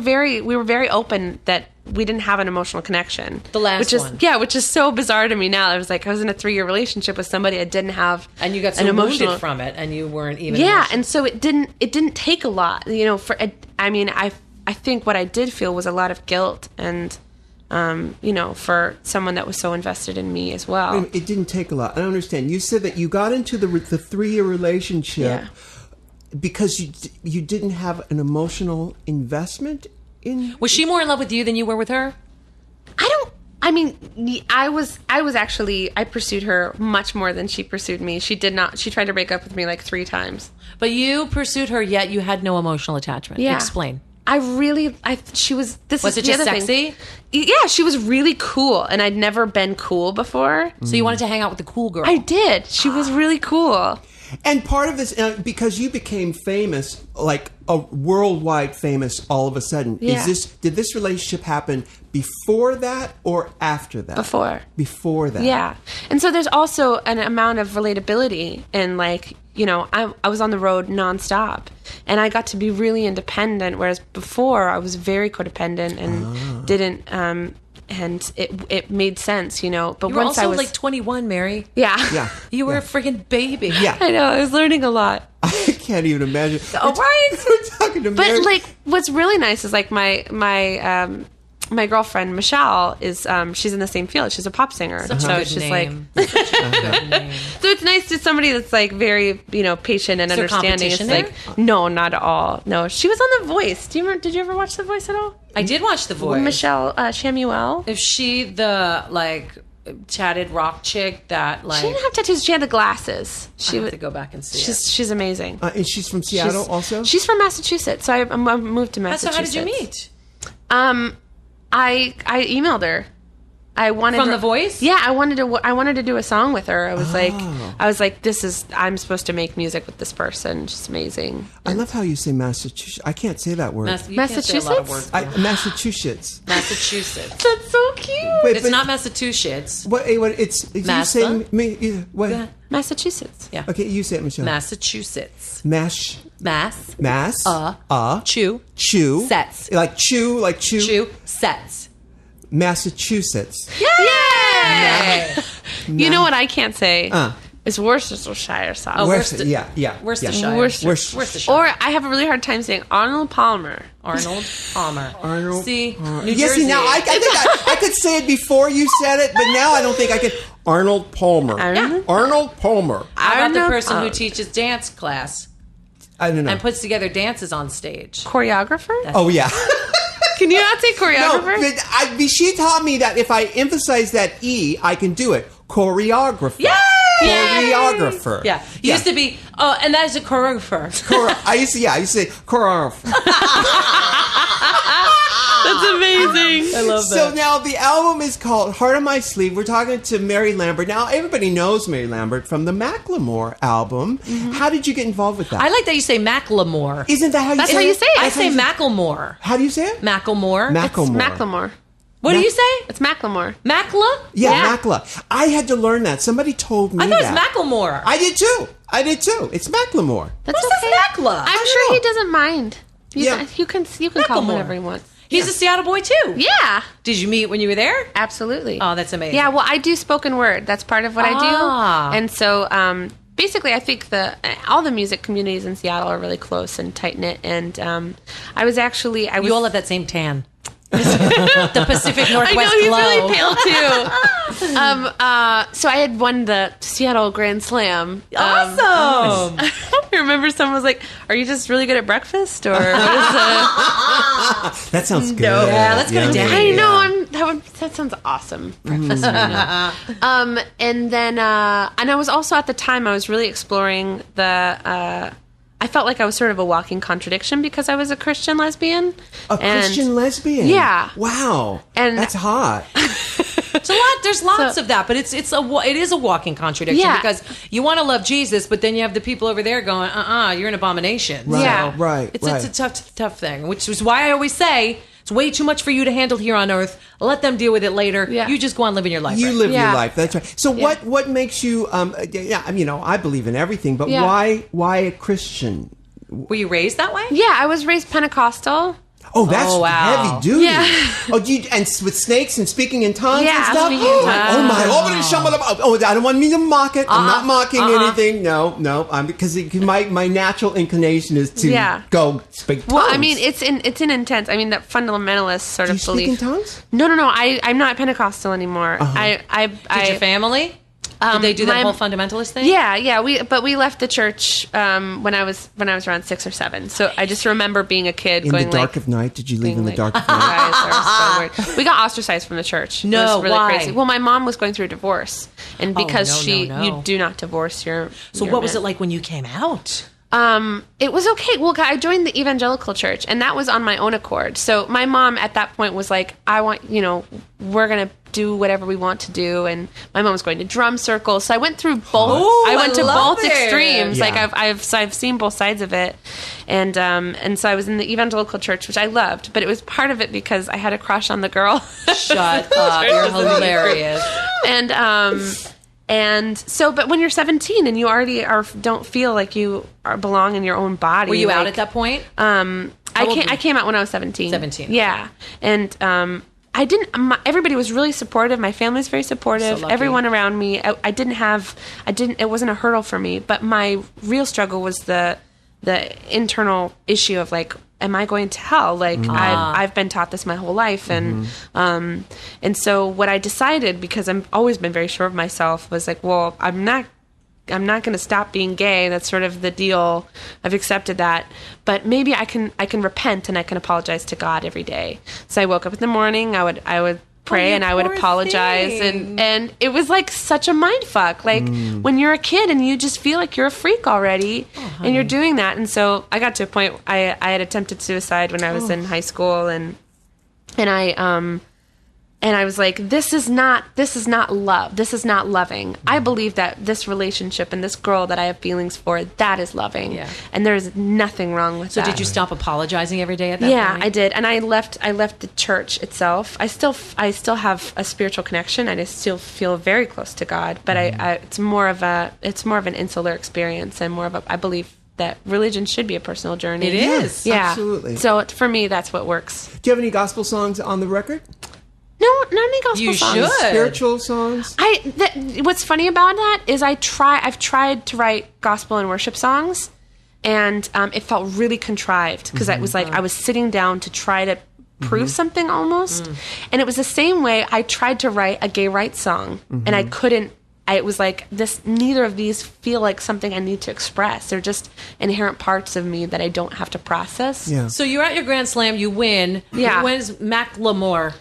very open that we didn't have an emotional connection. The last which is, one. Yeah, which is so bizarre to me now. I was like, I was in a 3-year relationship with somebody I didn't have And you got so an emotional wounded from it and you weren't even Yeah, emotional. and so it didn't take a lot, I think what I did feel was a lot of guilt and for someone that was so invested in me as well. It didn't take a lot. I don't understand. You said that you got into the 3-year relationship because you didn't have an emotional investment in. Was she more in love with you than you were with her? I pursued her much more than she pursued me. She tried to break up with me like 3 times. But you pursued her, yet you had no emotional attachment. Yeah. Explain. She was, this Was is it the just other sexy? thing. Yeah, she was really cool, and I'd never been cool before. So you wanted to hang out with the cool girl. I did. She was really cool. And part of this, because you became famous, like a worldwide famous, all of a sudden. Yeah. Did this relationship happen before that or after that? Before. Before that. Yeah. And so there's also an amount of relatability, and I was on the road nonstop, and I got to be really independent, whereas before I was very codependent and didn't, and it made sense, But You were once also I was like 21, Mary. Yeah. You were a freaking baby. Yeah. I know, I was learning a lot. I can't even imagine. Oh, right. We're talking to Mary. But like, what's really nice is like my girlfriend Michelle is she's in the same field. She's a pop singer. Such a good she's name. like, Such a good name. so it's nice to somebody that's like very patient and Is there understanding. It's competition like no, not at all. No, she was on The Voice. Did you ever watch The Voice at all? I did watch The Voice. Michelle Shamuel. Is she the tatted rock chick that She didn't have tattoos. She had the glasses. I have to go back and see it. She's amazing. And she's from Seattle also? She's from Massachusetts. So I moved to So Massachusetts. how did you meet? I emailed her. I wanted From her- The Voice? Yeah, I wanted to do a song with her. I was like, I'm supposed to make music with this person. She's amazing. I love how you say Massachusetts. I can't say that word. You can't say a lot of Massachusetts? words. Massachusetts. Massachusetts. That's so cute. Wait, It's but not Massachusetts. What? It's you Massa? say me. What? Yeah. Massachusetts. Yeah. Okay, you say it, Michelle. Massachusetts. Mash. Mass. Chew. Sets. Like chew. Chew. Sets. Massachusetts. Yay! You know what I can't say? Is Worcestershire sauce. Oh, Worcester. Yeah. Worcestershire. Worcestershire. Or I have a really hard time saying Arnold Palmer. Arnold Palmer. Arnold. See, New Yes, Jersey. see, now I think I could say it before you said it, but now I don't think I could. Arnold Palmer. Arnold? Arnold Palmer. How about the Arnold person who Palmer. teaches dance class? I don't know. And puts together dances on stage. Choreographer? Oh, yeah. Can you not say No, choreographer? but she taught me that if I emphasize that E, I can do it. Choreographer. Yay! Choreographer. Yeah. Used to be, and that is a choreographer. I used to say choreographer. That's amazing. I love that. So now the album is called Heart on My Sleeve. We're talking to Mary Lambert. Now, everybody knows Mary Lambert from the Macklemore album. Mm-hmm. How did you get involved with that? I like that you say Macklemore. Isn't that how you That's say how it? you say it. I say Macklemore. How do you say it? Macklemore. It's Macklemore. What do you say? It's Macklemore. Mackla? Yeah, Mackla. I had to learn that. Somebody told me I thought that. it was Macklemore. I did too. It's Macklemore. That's Who okay. says Mackla? I'm sure he doesn't mind. Yeah. You can call him Macklemore. whatever he wants. He's a Seattle boy too. Yeah. Did you meet when you were there? Absolutely. Oh, that's amazing. Yeah, well, I do spoken word. That's part of what I do. And so basically, I think all the music communities in Seattle are really close and tight-knit. And I was You all have that same tan. The Pacific Northwest I know, he's glow. really pale too. So I had won the Seattle Grand Slam. Awesome. I remember someone was like, "Are you just really good at breakfast, or what is That sounds good. Yeah, let's go to dinner. I know. That sounds awesome. Breakfast. And then and I was also at the time I was really exploring I felt like I was sort of a walking contradiction because I was a Christian lesbian. Christian lesbian? Yeah. Wow. And that's hot. It's a lot. There's lots of that, but it is a walking contradiction because you want to love Jesus, but then you have the people over there going, you're an abomination. Right, Yeah. right. It's a tough thing, which is why I always say it's way too much for you to handle here on earth. Let them deal with it later. Yeah. You just go on living your life. You right? live your Yeah. life. That's right. So what makes you? I believe in everything, but Yeah. why a Christian? Were you raised that way? Yeah, I was raised Pentecostal. Oh, that's Oh, wow. heavy duty. Yeah. And with snakes and speaking in tongues Yeah, and stuff. speaking in tongues. Oh my! Oh, I don't want me to mock it. I'm not mocking anything. No. Because my natural inclination is to go speak tongues. Well, I mean, it's an intense. I mean, that fundamentalist sort Do you of speak belief. in tongues? No. I'm not Pentecostal anymore. Did your family? Did they do that whole fundamentalist thing? Yeah. We left the church when I was around 6 or 7. So I just remember being a kid In going the dark like, of night? Did you leave being in the like, dark of "You night? guys are so weird." We got ostracized from the church. No, it was really why? crazy. Well, my mom was going through a divorce, and because no. you do not divorce your. So what was it like when you came out? It was okay. Well, I joined the evangelical church, and that was on my own accord. So my mom at that point was like, we're going to do whatever we want to do. And my mom was going to drum circles. So I went through both. Ooh, I went to love both it. extremes. Yeah. Like I've seen both sides of it. And so I was in the evangelical church, which I loved, but it was part of it because I had a crush on the girl. Shut up. You're hilarious. And so, but when you're 17 and you already don't feel like you belong in your own body. Were you out like, at that point? I came out when I was 17. 17. Yeah. And I didn't, everybody was really supportive. My family was very supportive. So lucky. Everyone around me, it wasn't a hurdle for me. But my real struggle was the internal issue of like, am I going to hell? Like I've been taught this my whole life. And so what I decided, because I've always been very sure of myself, was like, well, I'm not going to stop being gay. That's sort of the deal. I've accepted that. But maybe I can repent and I can apologize to God every day. So I woke up in the morning, I would pray and I would apologize and it was like such a mind fuck. Like when you're a kid and you just feel like you're a freak already and you're doing that. And so I got to a point I had attempted suicide when I was in high school and I was like, this is not love. This is not loving. I believe that this relationship and this girl that I have feelings for, that is loving. Yeah. And there's nothing wrong with that. So did you stop apologizing every day at that point? Yeah, I did. And I left the church itself. I still have a spiritual connection. I still feel very close to God, but it's more of an insular experience and more of I believe that religion should be a personal journey. It is. Yeah. Absolutely. So for me, that's what works. Do you have any gospel songs on the record? No, not any gospel You songs. should. Spiritual songs? What's funny about that is I've tried to write gospel and worship songs, and it felt really contrived because it was like I was sitting down to try to prove something almost, and it was the same way I tried to write a gay rights song, and I couldn't it was like this. Neither of these feel like something I need to express. They're just inherent parts of me that I don't have to process. Yeah. So you're at your Grand Slam, you win. Yeah. When's Macklemore?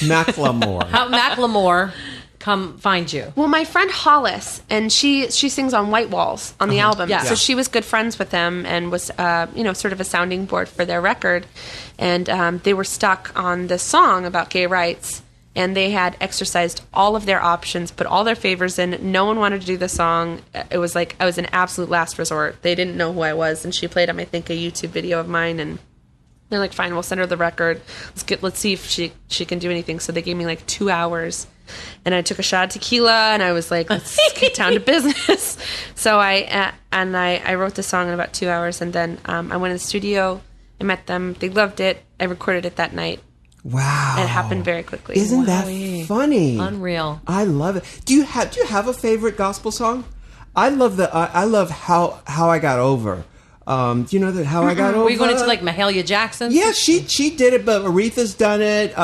Macklemore. Macklemore come find you? Well, my friend Hollis, and she sings on White Walls on the album. Yeah. So she was good friends with them and was, sort of a sounding board for their record. And they were stuck on this song about gay rights. And they had exercised all of their options, put all their favors in. No one wanted to do the song. It was like I was an absolute last resort. They didn't know who I was. And she played them, I think, a YouTube video of mine. And they're like, fine, we'll send her the record. Let's see if she can do anything. So they gave me like 2 hours. And I took a shot of tequila, and I was like, let's get down to business. So I wrote the song in about 2 hours. And then I went in the studio. I met them. They loved it. I recorded it that night. Wow. It happened very quickly. Isn't that funny? Unreal. I love it. Do you have a favorite gospel song? I love how I got over. Do you know that How I Got Over? Were you going into like Mahalia Jackson? Yeah, she did it, but Aretha's done it.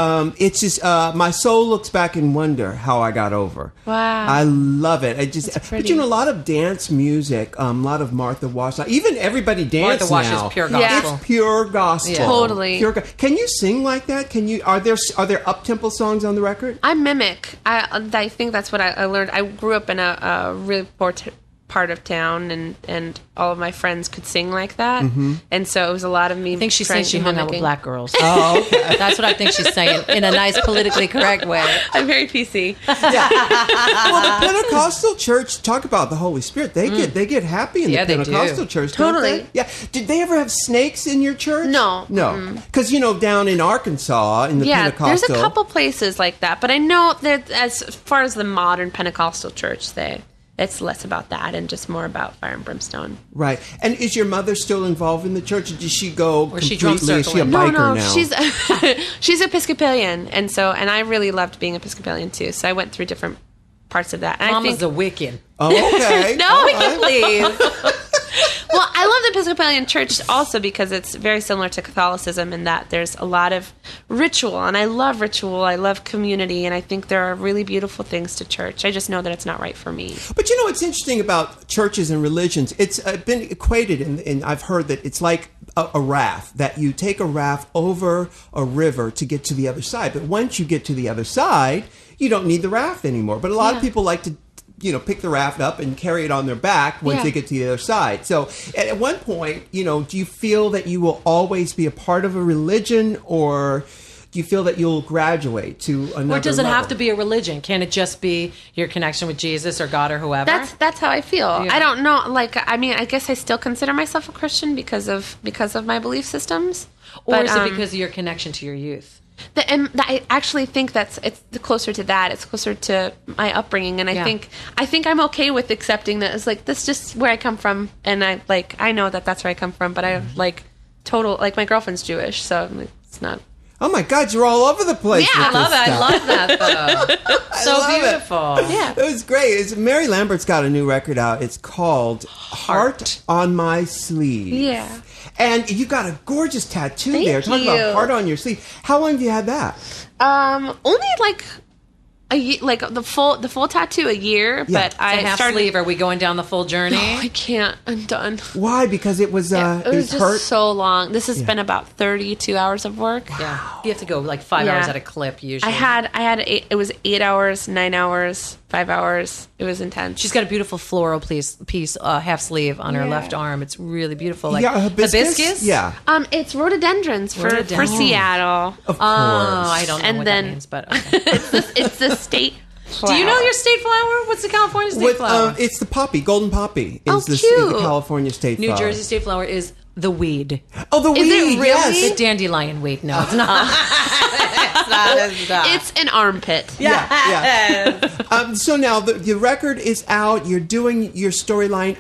It's just my soul looks back in wonder how I got over. Wow, I love it. But a lot of dance music, a lot of Martha Wash, even everybody dance Martha Wash now. is pure gospel. It's pure gospel. Yeah. Totally. Can you sing like that? Are there up tempo songs on the record? I mimic. I think that's what I learned. I grew up in a really poor part of town, and all of my friends could sing like that, and so it was a lot of me. I think she's saying she hung out with black girls. Oh, okay. That's what I think she's saying in a nice politically correct way. I'm very PC. Yeah. Well, the Pentecostal church, talk about the Holy Spirit. They get happy in the Pentecostal church. Totally. Don't they? Yeah. Did they ever have snakes in your church? No. Because down in Arkansas in the Pentecostal, there's a couple places like that, but I know that as far as the modern Pentecostal church, it's less about that and just more about fire and brimstone. Right. And is your mother still involved in the church, or does she go Or is she completely? drunk Is she a circling? biker now? She's Episcopalian, and I really loved being Episcopalian too. So I went through different parts of that. And Mama's a Wiccan. Oh, okay. No, All right. Please. Well, I love the Episcopalian Church also because it's very similar to Catholicism in that there's a lot of ritual, and I love ritual. I love community, and I think there are really beautiful things to church. I just know that it's not right for me. But what's interesting about churches and religions? It's been equated, and I've heard that it's like a raft, that you take a raft over a river to get to the other side. But once you get to the other side, you don't need the raft anymore. But a lot of people like to pick the raft up and carry it on their back once they get to the other side. So at one point, do you feel that you will always be a part of a religion, or do you feel that you'll graduate to another Or does it level? have to be a religion? Can it just be your connection with Jesus or God or whoever? That's how I feel. Yeah. I don't know. I guess I still consider myself a Christian because of my belief systems. Or But, is it because of your connection to your youth? I actually think it's closer to that. It's closer to my upbringing, and I think I'm okay with accepting that. It's like, that's just where I come from, and I know that that's where I come from. But I my girlfriend's Jewish, so it's not. Oh my God, you're all over the place. Yeah, with I love this it. I stuff. love that, though. So love it. beautiful. Yeah. It was great. Mary Lambert's got a new record out. It's called Heart on My Sleeve. Yeah. And you got a gorgeous tattoo Thank there. Talk you. about heart on your sleeve. How long have you had that? Only the full tattoo a year, Yeah. but I Half started. sleeve. Are we going down the full journey? I can't. I'm done. Why? Because it was It was just hurt. so long. This has been about 32 hours of work. Yeah. You have to go like 5 hours at a clip usually. I had it was 8 hours, 9 hours, 5 hours. It was intense. She's got a beautiful floral piece half sleeve on her left arm. It's really beautiful. Like Yeah, hibiscus? Yeah. It's rhododendrons for Seattle. Of course. Oh, I don't know And what then- that means, but okay. It's the state. Do you know your state flower? What's the California state flower? It's the poppy, golden poppy. Is the cute. California state New flower. Jersey state flower is the weed. Oh, the Is it weed. really? Yes. The dandelion weed. No, it's not. It's an armpit. Yeah. So now the record is out. You're doing your storyline.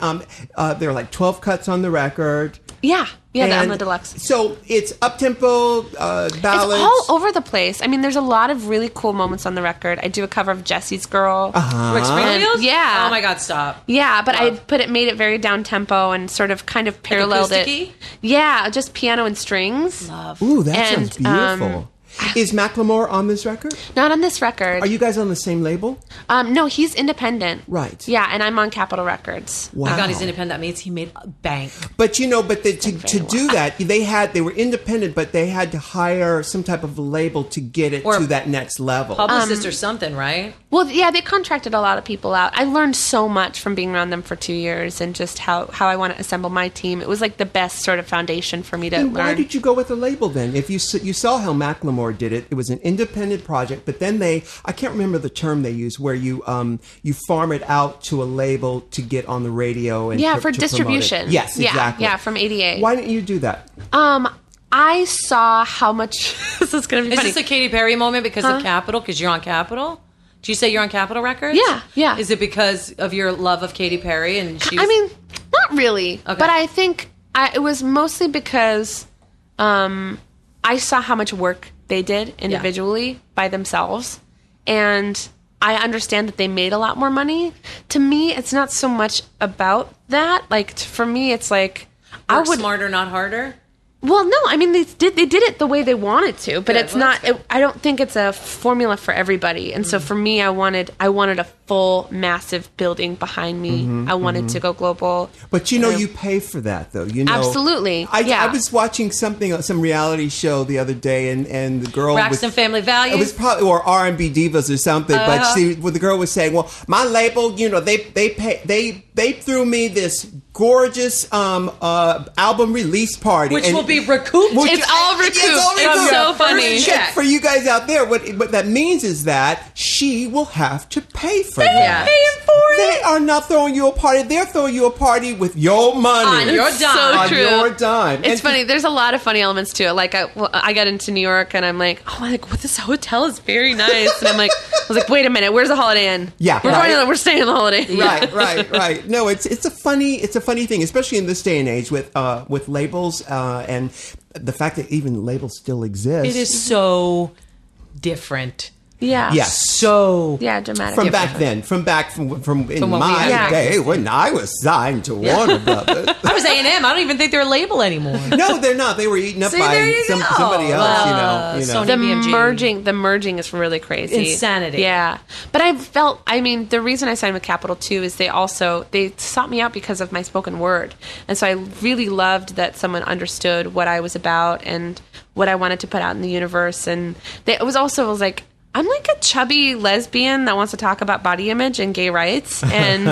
There are like 12 cuts on the record. Yeah, the And Emma Deluxe. So it's up-tempo, ballads. It's all over the place. I mean, there's a lot of really cool moments on the record. I do a cover of Jesse's Girl. Rick Springfield? Yeah. Oh my God, stop. Yeah, but I made it very down tempo and sort of kind of paralleled acousticy? it. Yeah, just piano and strings. Love. Ooh, that And, sounds beautiful. Is Macklemore on this record? Not on this record. Are you guys on the same label? No, he's independent. Right. Yeah, and I'm on Capitol Records. Wow. Oh my God, he's independent. That means he made a bank. But to do that, they were independent, but they had to hire some type of label to get it Or to that next level. Publicist or something, right? Well, yeah, they contracted a lot of people out. I learned so much from being around them for 2 years and just how I want to assemble my team. It was like the best sort of foundation for me to And learn. why did you go with a label then? If you saw how Macklemore did it, it was an independent project, but then I can't remember the term they used, where you farm it out to a label to get on the radio and for to distribution. Promote it. Yes, exactly. Yeah, from 88. Why didn't you do that? I saw how much this is going to be Is funny. this a Katy Perry moment because of Capitol? Because you're on Capitol? Do you say you're on Capitol Records? Yeah. Is it because of your love of Katy Perry and she? I mean, not really. Okay. But I think it was mostly because I saw how much work they did individually by themselves. And I understand that they made a lot more money. To me, it's not so much about that. Like, for me, it's like... Work smarter, not harder? Well, no, I mean, they did it the way they wanted to, but Good. it's not. I don't think it's a formula for everybody. And so for me, I wanted a full, massive building behind me. I wanted to go global. But you pay for that, though. Absolutely. I was watching some reality show the other day, and the girl Braxton Family Values? It was probably or R&B Divas or something. But the girl was saying, "Well, my label, they threw me this gorgeous album release party, Which will be recouped. It's all recouped. It's so funny. Check for you guys out there. What that means is that she will have to pay for that. Paying for it. They are not throwing you a party. They're throwing you a party with your money. On your dime. So On true. your dime. It's And- funny. There's a lot of funny elements to it. Like I got into New York and I'm like, this hotel is very nice. And I was like, wait a minute, where's the Holiday Inn? Yeah, we're staying in the Holiday Inn. Right. No, it's a funny thing, especially in this day and age with labels and the fact that even labels still exist. It is so different. Yeah. Yes. So Dramatic. From back then, from in when we my had- day when I was signed to Warner Brothers. I was A&M. I don't even think they're a label anymore. No, they're not. They were eaten up See, by there you go. somebody else. Sony The BMG. merging is really crazy. Insanity. Yeah. But the reason I signed with Capitol too is they sought me out because of my spoken word. And so I really loved that someone understood what I was about and what I wanted to put out in the universe. And it was like, I'm like a chubby lesbian that wants to talk about body image and gay rights, and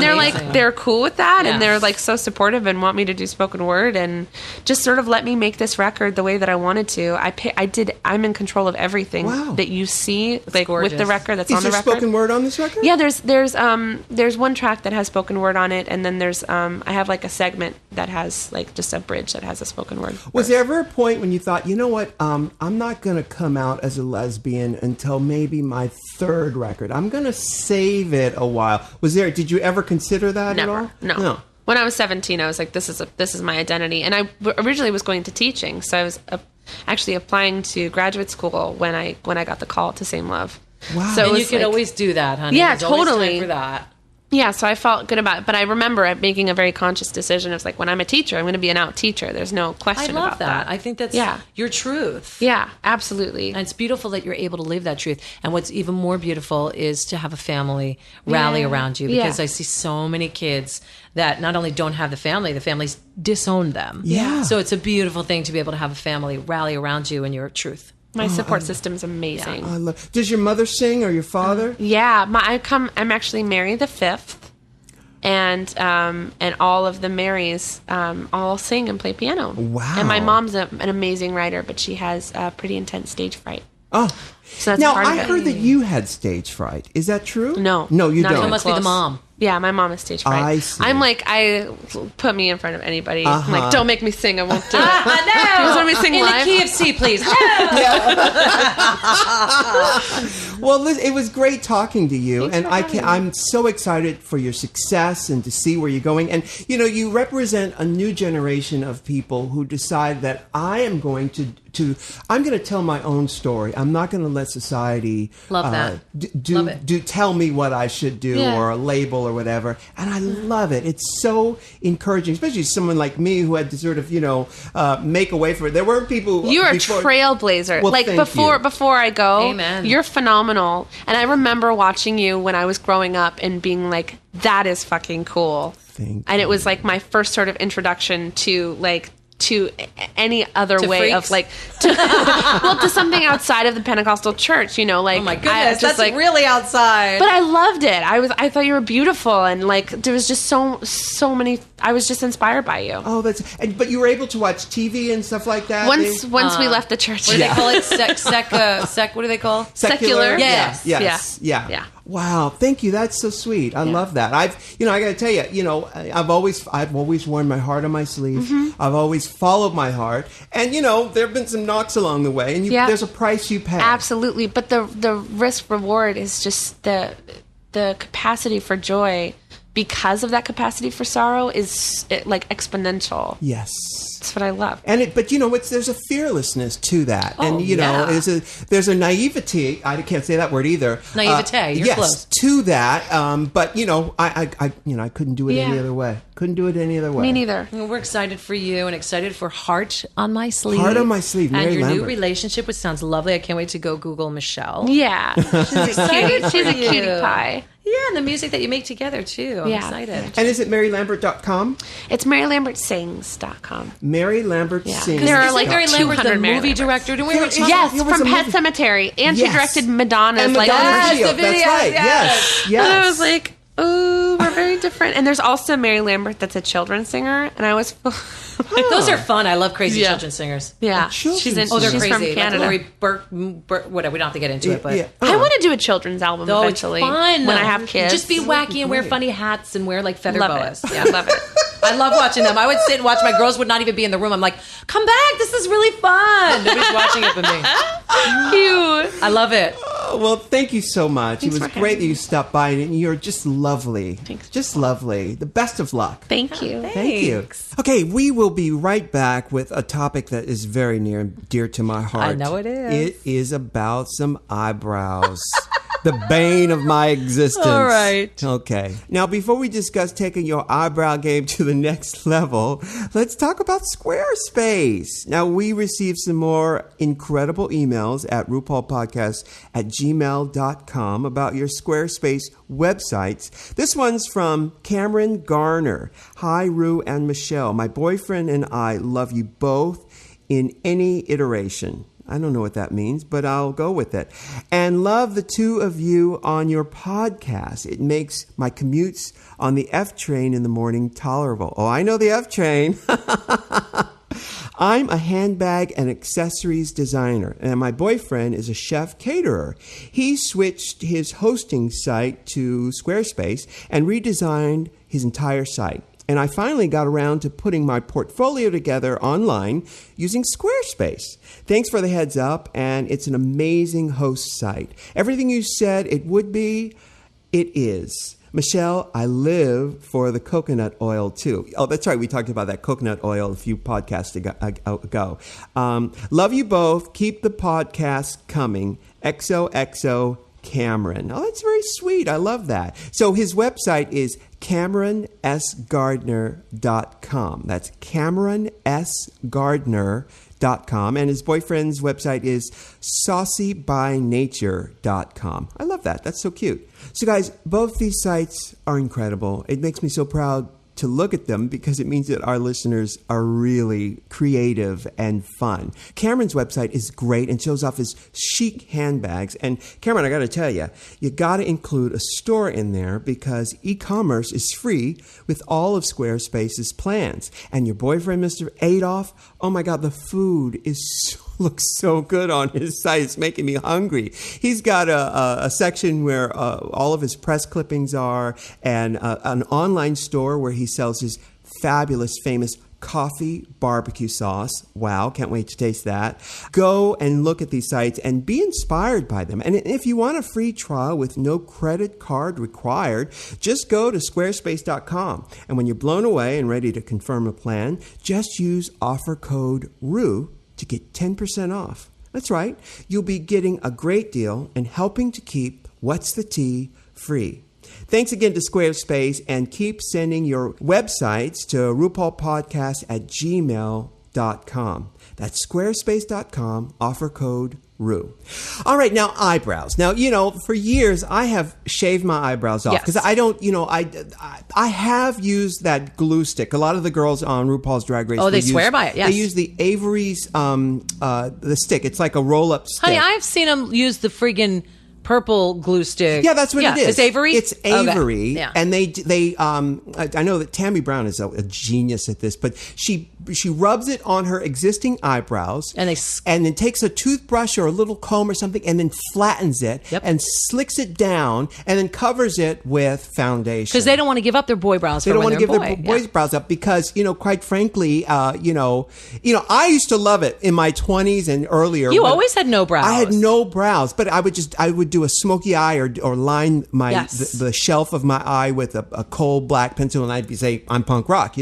they're like they're cool with that, and they're like so supportive and want me to do spoken word and just sort of let me make this record the way that I wanted to. I'm in control of everything that you see, like gorgeous. with the record that's Is on the there record. spoken word on this record? Yeah, there's one track that has spoken word on it, and then there's I have like a segment that has like just a bridge that has a spoken word. Was there ever a point when you thought, you know what, I'm not going to come out as a lesbian until maybe my third record. I'm going to save it a while. Did you ever consider that Never. at all? No. When I was 17, I was like, this is my identity. And I originally was going to teaching, so I was actually applying to graduate school when I got the call to Same Love. Wow. So you could always do that, honey. Yeah, There's always totally. time for that. Yeah, so I felt good about it. But I remember making a very conscious decision. It's like, when I'm a teacher, I'm going to be an out teacher. There's no I question love about that. I think that's your truth. Yeah, absolutely. And it's beautiful that you're able to live that truth. And what's even more beautiful is to have a family rally around you, because I see so many kids that not only don't have the families disown them. Yeah. So it's a beautiful thing to be able to have a family rally around you and your truth. My support system's amazing. Does your mother sing or your father? Yeah, I'm actually Mary the Fifth, and all of the Marys all sing and play piano. Wow. And my mom's an amazing writer, but she has pretty intense stage fright. Oh. So that's Now, part of I it. heard that you had stage fright. Is that true? No, you not don't. It even must be the close. mom. Yeah, my mom is stage fright. I see. I'm like, put me in front of anybody. I'm like, don't make me sing. I won't do it. No. Do you guys want me to sing In live? the key of C, please. Well, it was great talking to you, and I'm so excited for your success and to see where you're going. And you represent a new generation of people who decide that I am going to tell my own story. I'm not going to let society Love that. tell me what I should do, Yeah. or a label or whatever. And I love it. It's so encouraging, especially someone like me who had to sort of, make a way for it. There weren't people. You are a trailblazer. Well, like before I go, Amen. You're phenomenal. And I remember watching you when I was growing up and being like, that is fucking cool. And it was like my first sort of introduction to any other way freaks? of to something outside of the Pentecostal church, Oh my goodness, that's really outside. But I loved it. I thought you were beautiful, and there was just so many. I was just inspired by you. Oh, but you were able to watch TV and stuff like that. Once we left the church, what do they call it? What do they call? Secular. Yes. Yeah. Wow, thank you. That's so sweet. I love that. I got to tell you, I've always worn my heart on my sleeve. Mm-hmm. I've always followed my heart, and there have been some knocks along the way, and there's a price you pay. Absolutely, but the risk reward is just the capacity for joy. Because of that capacity for sorrow is exponential. Yes. That's what I love. And there's a fearlessness to that. Oh, and there's a naivety, I can't say that word either. Naivete, you're yes, close. To that. But I couldn't do it any other way. Couldn't do it any other way. Me neither. Well, we're excited for you and excited for Heart on My Sleeve. Heart on My Sleeve, Mary and your Lambert. new relationship, which sounds lovely. I can't wait to go Google Michelle. Yeah. She's a cutie. She's a you. cutie pie. Yeah, and the music that you make together too. I'm excited. And is it MaryLambert.com? It's MaryLambertSings.com. Mary Lambert Sings. There are Isn't Mary Lambert the 200 Mary movie Lamberts. director? Didn't we ever talk Yes, It was from a Pet movie. Cemetery, and she Yes. directed Madonna's And like. Madonna Yes, Reggio, the video, that's right. yes. Yes. And I was like, oh, we're very different. And there's also Mary Lambert that's a children's singer, and I was. Those are fun. I love crazy Yeah. children's singers. Yeah, children's she's singers. Oh, they're she's crazy. from Canada. Like Lori whatever. We don't have to get into it, but Yeah. I want to do a children's album oh, it's eventually fun when I have kids. Just be wacky and wear funny hats and wear like feather love boas. it. Yeah, love it. I love watching them. I would sit and watch. My girls would not even be in the room. I'm like, come back. This is really fun. Nobody's watching it but me. Cute. I love it. Oh, well, thank you so much. Thanks it was for great having that you stopped by, and you're just lovely. Thanks. Just lovely. The best of luck. Thank you. Thank you. Okay, we will be right back with a topic that is very near and dear to my heart. I know it is. It is about some eyebrows. The bane of my existence. All right. Okay. Now, before we discuss taking your eyebrow game to the next level, let's talk about Squarespace. Now, we received some more incredible emails at RuPaulPodcast@gmail.com about your Squarespace websites. This one's from Cameron Garner. Hi, Ru and Michelle. My boyfriend and I love you both in any iteration. I don't know what that means, but I'll go with it. And love the two of you on your podcast. It makes my commutes on the F train in the morning tolerable. Oh, I know the F train. I'm a handbag and accessories designer, and my boyfriend is a chef caterer. He switched his hosting site to Squarespace and redesigned his entire site. And I finally got around to putting my portfolio together online using Squarespace. Thanks for the heads up, and it's an amazing host site. Everything you said it would be, it is. Michelle, I live for the coconut oil too. Oh, that's right. We talked about that coconut oil a few podcasts ago. Love you both. Keep the podcast coming. XOXO Cameron. Oh, that's very sweet. I love that. So his website is CameronSGardner.com. That's CameronSGardner.com. And his boyfriend's website is SaucyByNature.com. I love that. That's so cute. So guys, both these sites are incredible. It makes me so proud to look at them because it means that our listeners are really creative and fun. Cameron's website is great and shows off his chic handbags. And Cameron, I got to tell you, you got to include a store in there because e-commerce is free with all of Squarespace's plans. And your boyfriend, Mr. Adolf, oh my God, the food looks so good on his site. It's making me hungry. He's got a section where all of his press clippings are, and an online store where he sells his fabulous, famous coffee barbecue sauce. Wow, can't wait to taste that. Go and look at these sites and be inspired by them. And if you want a free trial with no credit card required, just go to squarespace.com. And when you're blown away and ready to confirm a plan, just use offer code RU to get 10% off. That's right. You'll be getting a great deal and helping to keep What's the Tea free. Thanks again to Squarespace, and keep sending your websites to RuPaulPodcast@gmail.com. That's squarespace.com, offer code RU. All right, now eyebrows. Now, for years I have shaved my eyebrows off because I don't, I have used that glue stick. A lot of the girls on RuPaul's Drag Race. Oh, they swear by it. Yes. They use the Avery's, the stick. It's like a roll-up stick. Honey, I've seen them use the friggin' purple glue stick. Yeah, that's what it is. It's Avery? It's Avery. Okay. Yeah. And I know that Tammy Brown is a genius at this, but she rubs it on her existing eyebrows and then takes a toothbrush or a little comb or something and then flattens it and slicks it down and then covers it with foundation. Because they don't want to give up their boy brows. They don't want to give their boys' brows up because, quite frankly, I used to love it in my 20s and earlier. You always had no brows. I had no brows, but I would do a smoky eye or line the shelf of my eye with a cold black pencil, and I'd say I'm punk rock,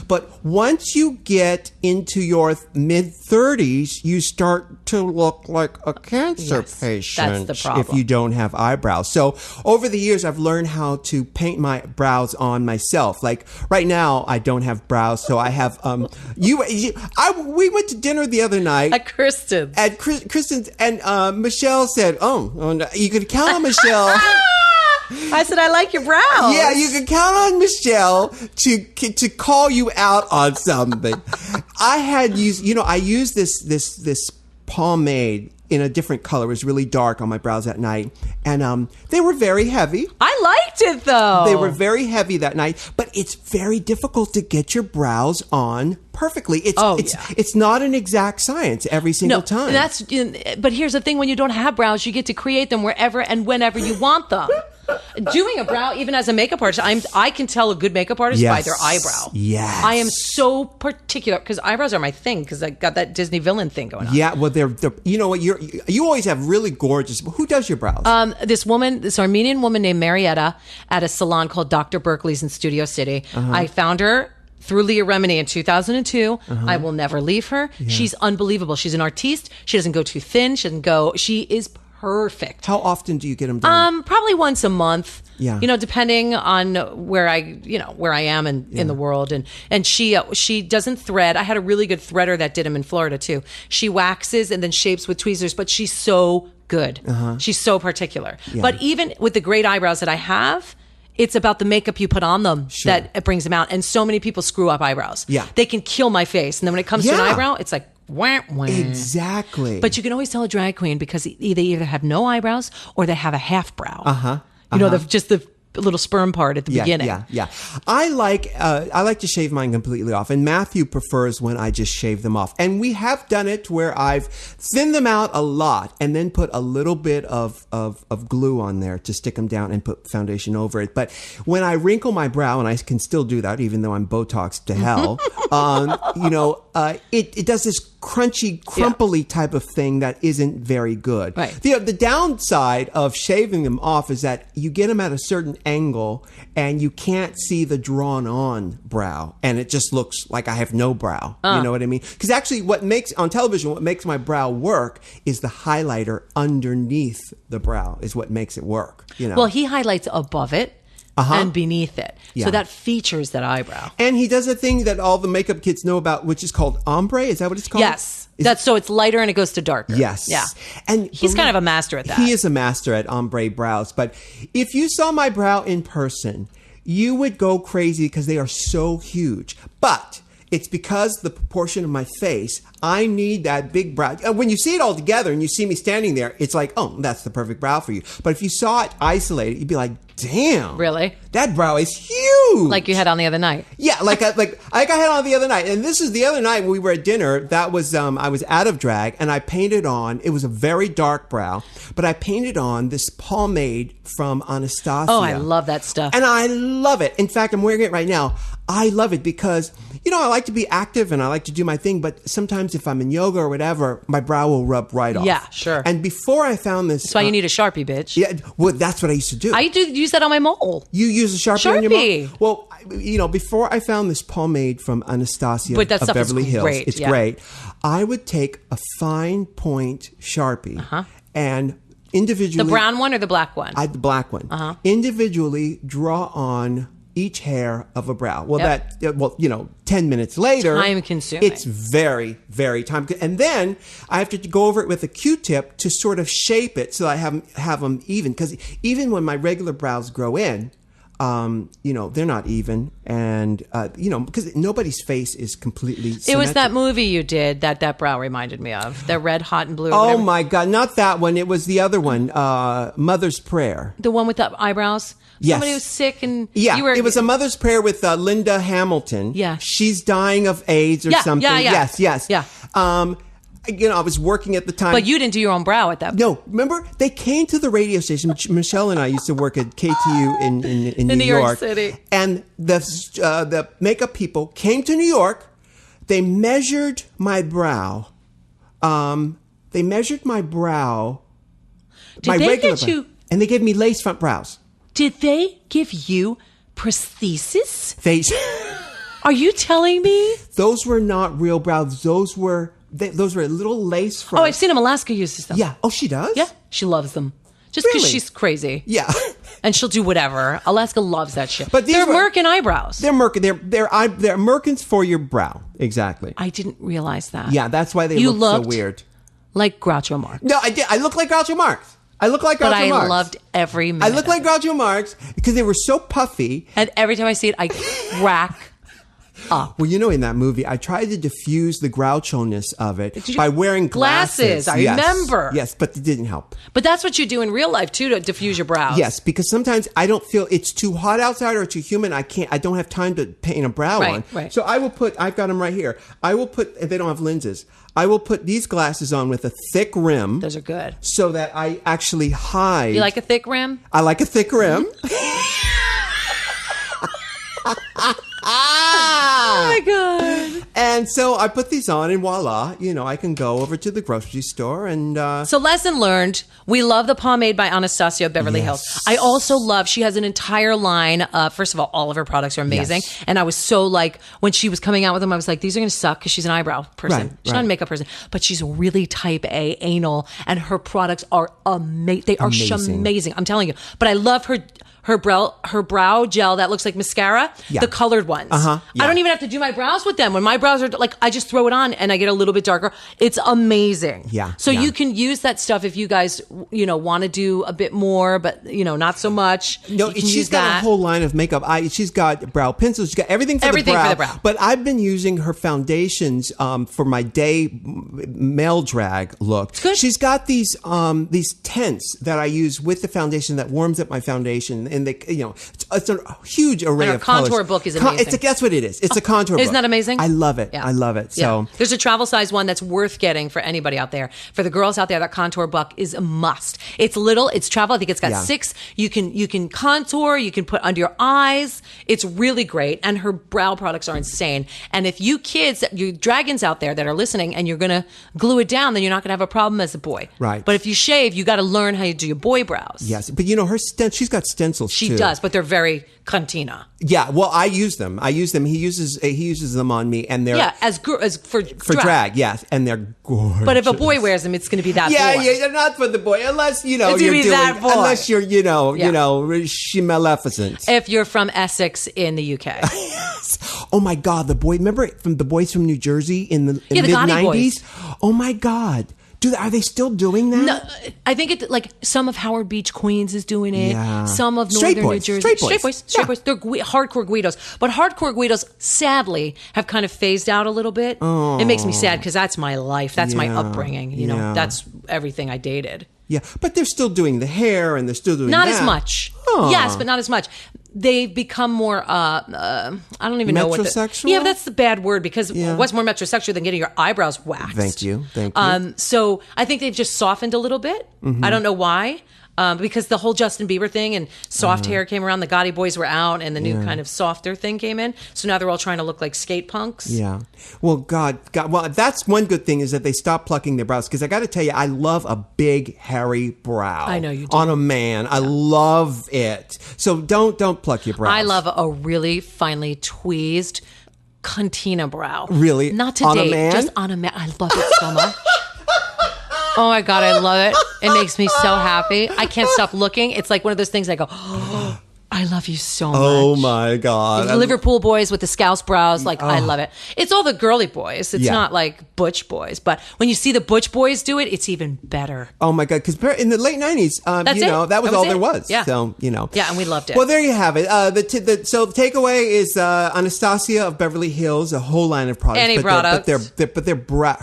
But once you get into your mid-30s, you start to look like a cancer patient. That's the problem. If you don't have eyebrows. So over the years, I've learned how to paint my brows on myself. Like right now, I don't have brows, so I have we went to dinner the other night at Kristen's. And Michelle said, "Oh, no, you could count on Michelle." I said, I like your brows. Yeah, you can count on Michelle to call you out on something. I used this pomade in a different color. It was really dark on my brows that night. And they were very heavy. I liked it, though. They were very heavy that night. But it's very difficult to get your brows on perfectly. It's not an exact science every single time. But here's the thing. When you don't have brows, you get to create them wherever and whenever you want them. Doing a brow, even as a makeup artist, I can tell a good makeup artist by their eyebrow. Yes. I am so particular because eyebrows are my thing because I got that Disney villain thing going on. Yeah, well, they're you know what, you always have really gorgeous. Who does your brows? This Armenian woman named Marietta at a salon called Dr. Berkeley's in Studio City. I found her through Leah Remini in 2002. I will never leave her. Yeah. She's unbelievable. She's an artiste. She doesn't go too thin. She is perfect. How often do you get them done? Probably once a month. Yeah. Depending on where I am in the world. And she doesn't thread. I had a really good threader that did them in Florida too. She waxes and then shapes with tweezers, but she's so good. She's so particular. Yeah. But even with the great eyebrows that I have, it's about the makeup you put on them that it brings them out. And so many people screw up eyebrows. Yeah. They can kill my face. And then when it comes to an eyebrow, it's like, wah, wah. Exactly. But you can always tell a drag queen because they either have no eyebrows or they have a half brow. Just the little sperm part at the beginning. Yeah. I like to shave mine completely off, and Matthew prefers when I just shave them off. And we have done it where I've thinned them out a lot and then put a little bit of glue on there to stick them down and put foundation over it. But when I wrinkle my brow, and I can still do that even though I'm Botoxed to hell, it does this crunchy, crumply type of thing that isn't very good. Right. The downside of shaving them off is that you get them at a certain angle and you can't see the drawn on brow, and it just looks like I have no brow. You know what I mean? Because actually what makes my brow work is the highlighter underneath the brow is what makes it work. Well, he highlights above it. And beneath it. Yeah. So that features that eyebrow. And he does a thing that all the makeup kids know about, which is called ombre. Is that what it's called? Yes. So it's lighter and it goes to darker. Yes. Yeah. And he's kind of a master at that. He is a master at ombre brows. But if you saw my brow in person, you would go crazy because they are so huge. But it's because the proportion of my face, I need that big brow. When you see it all together and you see me standing there, it's like, oh, that's the perfect brow for you. But if you saw it isolated, you'd be like, damn. Really? That brow is huge. Like you had on the other night. Yeah, like I had on the other night. And this is the other night when we were at dinner. That was, I was out of drag and I painted on, it was a very dark brow, but I painted on this pomade from Anastasia. Oh, I love that stuff. And I love it. In fact, I'm wearing it right now. I love it because, I like to be active and I like to do my thing, but sometimes if I'm in yoga or whatever, my brow will rub right off. Yeah, sure. And before I found this... That's why you need a Sharpie, bitch. Yeah, well, that's what I used to do. I do use that on my mole. You use a Sharpie on your mole? Well, before I found this pomade from Anastasia of Beverly Hills, great, it's great. I would take a fine point Sharpie and individually. The brown one or the black one? The black one. Individually draw on each hair of a brow. Well, 10 minutes later. Time consuming. It's very, very time. And then I have to go over it with a Q-tip to sort of shape it so I have them even. Because even when my regular brows grow in, they're not even. And, because nobody's face is completely symmetric. It was that movie you did that brow reminded me of. The Red, Hot, and Blue. Oh, my God. Not that one. It was the other one. Mother's Prayer. The one with the eyebrows? Yes. Somebody was sick and it was a Mother's Prayer with Linda Hamilton. Yeah. She's dying of AIDS or something. Yeah. Yes. Yeah. I was working at the time. But you didn't do your own brow at that point. No, remember? They came to the radio station. Michelle and I used to work at KTU in New York City. And the makeup people came to New York. They measured my brow. Did they get you... And they gave me lace front brows. Did they give you prosthesis? Are you telling me? Those were not real brows. Those were little lace fronts. Oh, I've seen them. Alaska uses them. Yeah. Oh, she does? Yeah. She loves them. Just because she's crazy. Yeah. And she'll do whatever. Alaska loves that shit. But they're Merkin eyebrows. They're Merkin. They're Merkins for your brow. Exactly. I didn't realize that. Yeah, that's why they look so weird. Like Groucho Marx. No, I did. I look like Groucho Marx. But I loved every minute. I look like Groucho Marx because they were so puffy. And every time I see it, I crack up. Well, in that movie, I tried to diffuse the Groucho-ness of it by wearing glasses. I remember. Yes, but it didn't help. But that's what you do in real life, too, to diffuse your brows. Yes, because sometimes I don't feel it's too hot outside or too humid. I don't have time to paint a brow on. Right. So I've got them right here. They don't have lenses. I will put these glasses on with a thick rim. Those are good. So that I actually hide. You like a thick rim? I like a thick rim. Oh my God. And so I put these on and voila, I can go over to the grocery store and... So lesson learned, we love the pomade by Anastasia Beverly Hills. I also love, she has an entire line. First of all of her products are amazing. Yes. And I was so when she was coming out with them, I was like, these are going to suck because she's an eyebrow person. She's not a makeup person, but she's really type A anal and her products are amazing. They are amazing. I'm telling you. But I love her brow gel that looks like mascara, the colored ones. I don't even have to do my brows with them. When my brows are I just throw it on and I get a little bit darker. It's amazing. Yeah. So you can use that stuff if you guys, want to do a bit more, but not so much. No, she's got a whole line of makeup. She's got brow pencils. She's got everything for the brow. But I've been using her foundations for my day male drag look. It's good. She's got these tints that I use with the foundation that warms up my foundation. And they, it's a huge array of colors. Contour book is amazing. That's what it is. It's a contour book. Isn't that amazing? I love it. Yeah. I love it. So there's a travel size one that's worth getting for anybody out there. For the girls out there, that contour book is a must. It's little. It's travel. I think it's got 6. You can contour. You can put under your eyes. It's really great. And her brow products are insane. And if you kids, you dragons out there that are listening, and you're gonna glue it down, then you're not gonna have a problem as a boy. Right. But if you shave, you got to learn how you do your boy brows. But her she's got stencils. She does, but they're very cantina. Yeah, well, I use them. He uses them on me, and they're as for drag. Yes, and they're gorgeous. But if a boy wears them, it's going to be that boy. Yeah, not for the boy, unless unless you're she Maleficent. If you're from Essex in the UK. Oh my God, the boy! Remember from the boys from New Jersey in the mid '90s? Oh my God. Are they still doing that? No, I think some of Howard Beach, Queens is doing it. Yeah. Some of Northern New Jersey. Straight boys. They're hardcore Guidos. But hardcore Guidos, sadly, have kind of phased out a little bit. Oh. It makes me sad because that's my life. That's my upbringing. That's everything I dated. Yeah, but they're still doing the hair and they're still doing not that. as much. Oh. Yes, but not as much. They've become more, I don't even know what metrosexual? Yeah, that's the bad word because what's more metrosexual than getting your eyebrows waxed? Thank you. So I think they've just softened a little bit. Mm-hmm. I don't know why. Because the whole Justin Bieber thing and soft hair came around, the Gotti boys were out, and the new kind of softer thing came in. So now they're all trying to look like skate punks. Yeah. Well, God. Well, that's one good thing is that they stopped plucking their brows. Because I got to tell you, I love a big, hairy brow. I know you do. On a man. I love it. So don't pluck your brows. I love a really finely tweezed cantina brow. Really? Not to on date, a man? just on a man. I love it so much. Oh my God, I love it. It makes me so happy. I can't stop looking. It's like one of those things I go, oh, I love you so much. Oh my God. The Liverpool boys with the scouse brows, like I love it. It's all the girly boys. It's not like butch boys. But when you see the butch boys do it, it's even better. Oh my God. Because in the late 90s, that was all there was. Yeah. So, Yeah, and we loved it. Well, there you have it. So the takeaway is Anastasia of Beverly Hills, a whole line of products. Any product.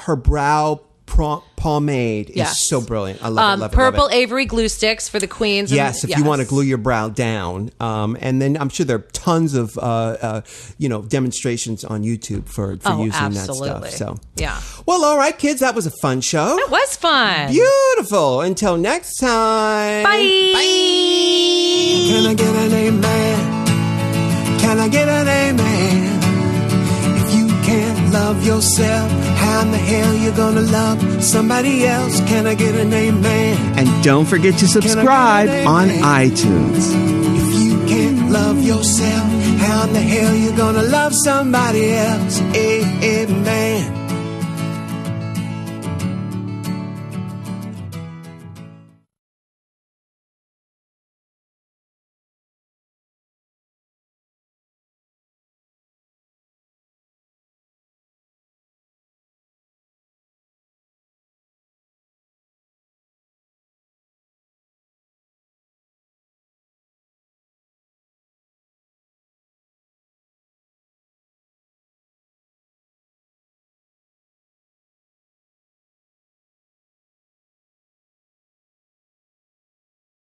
Her brow pomade is so brilliant. I love it. Purple Avery glue sticks for the queens. Yes, if you want to glue your brow down. And then I'm sure there are tons of demonstrations on YouTube for using absolutely. that stuff. So yeah. Well, all right, kids, that was a fun show. It was fun. Beautiful. Until next time. Bye. Bye. Can I get an amen? Can I get an amen? Can't love yourself, how in the hell you gonna love somebody else? Can I get an amen? And don't forget to subscribe on iTunes. If you can't love yourself, how in the hell you gonna love somebody else? Amen.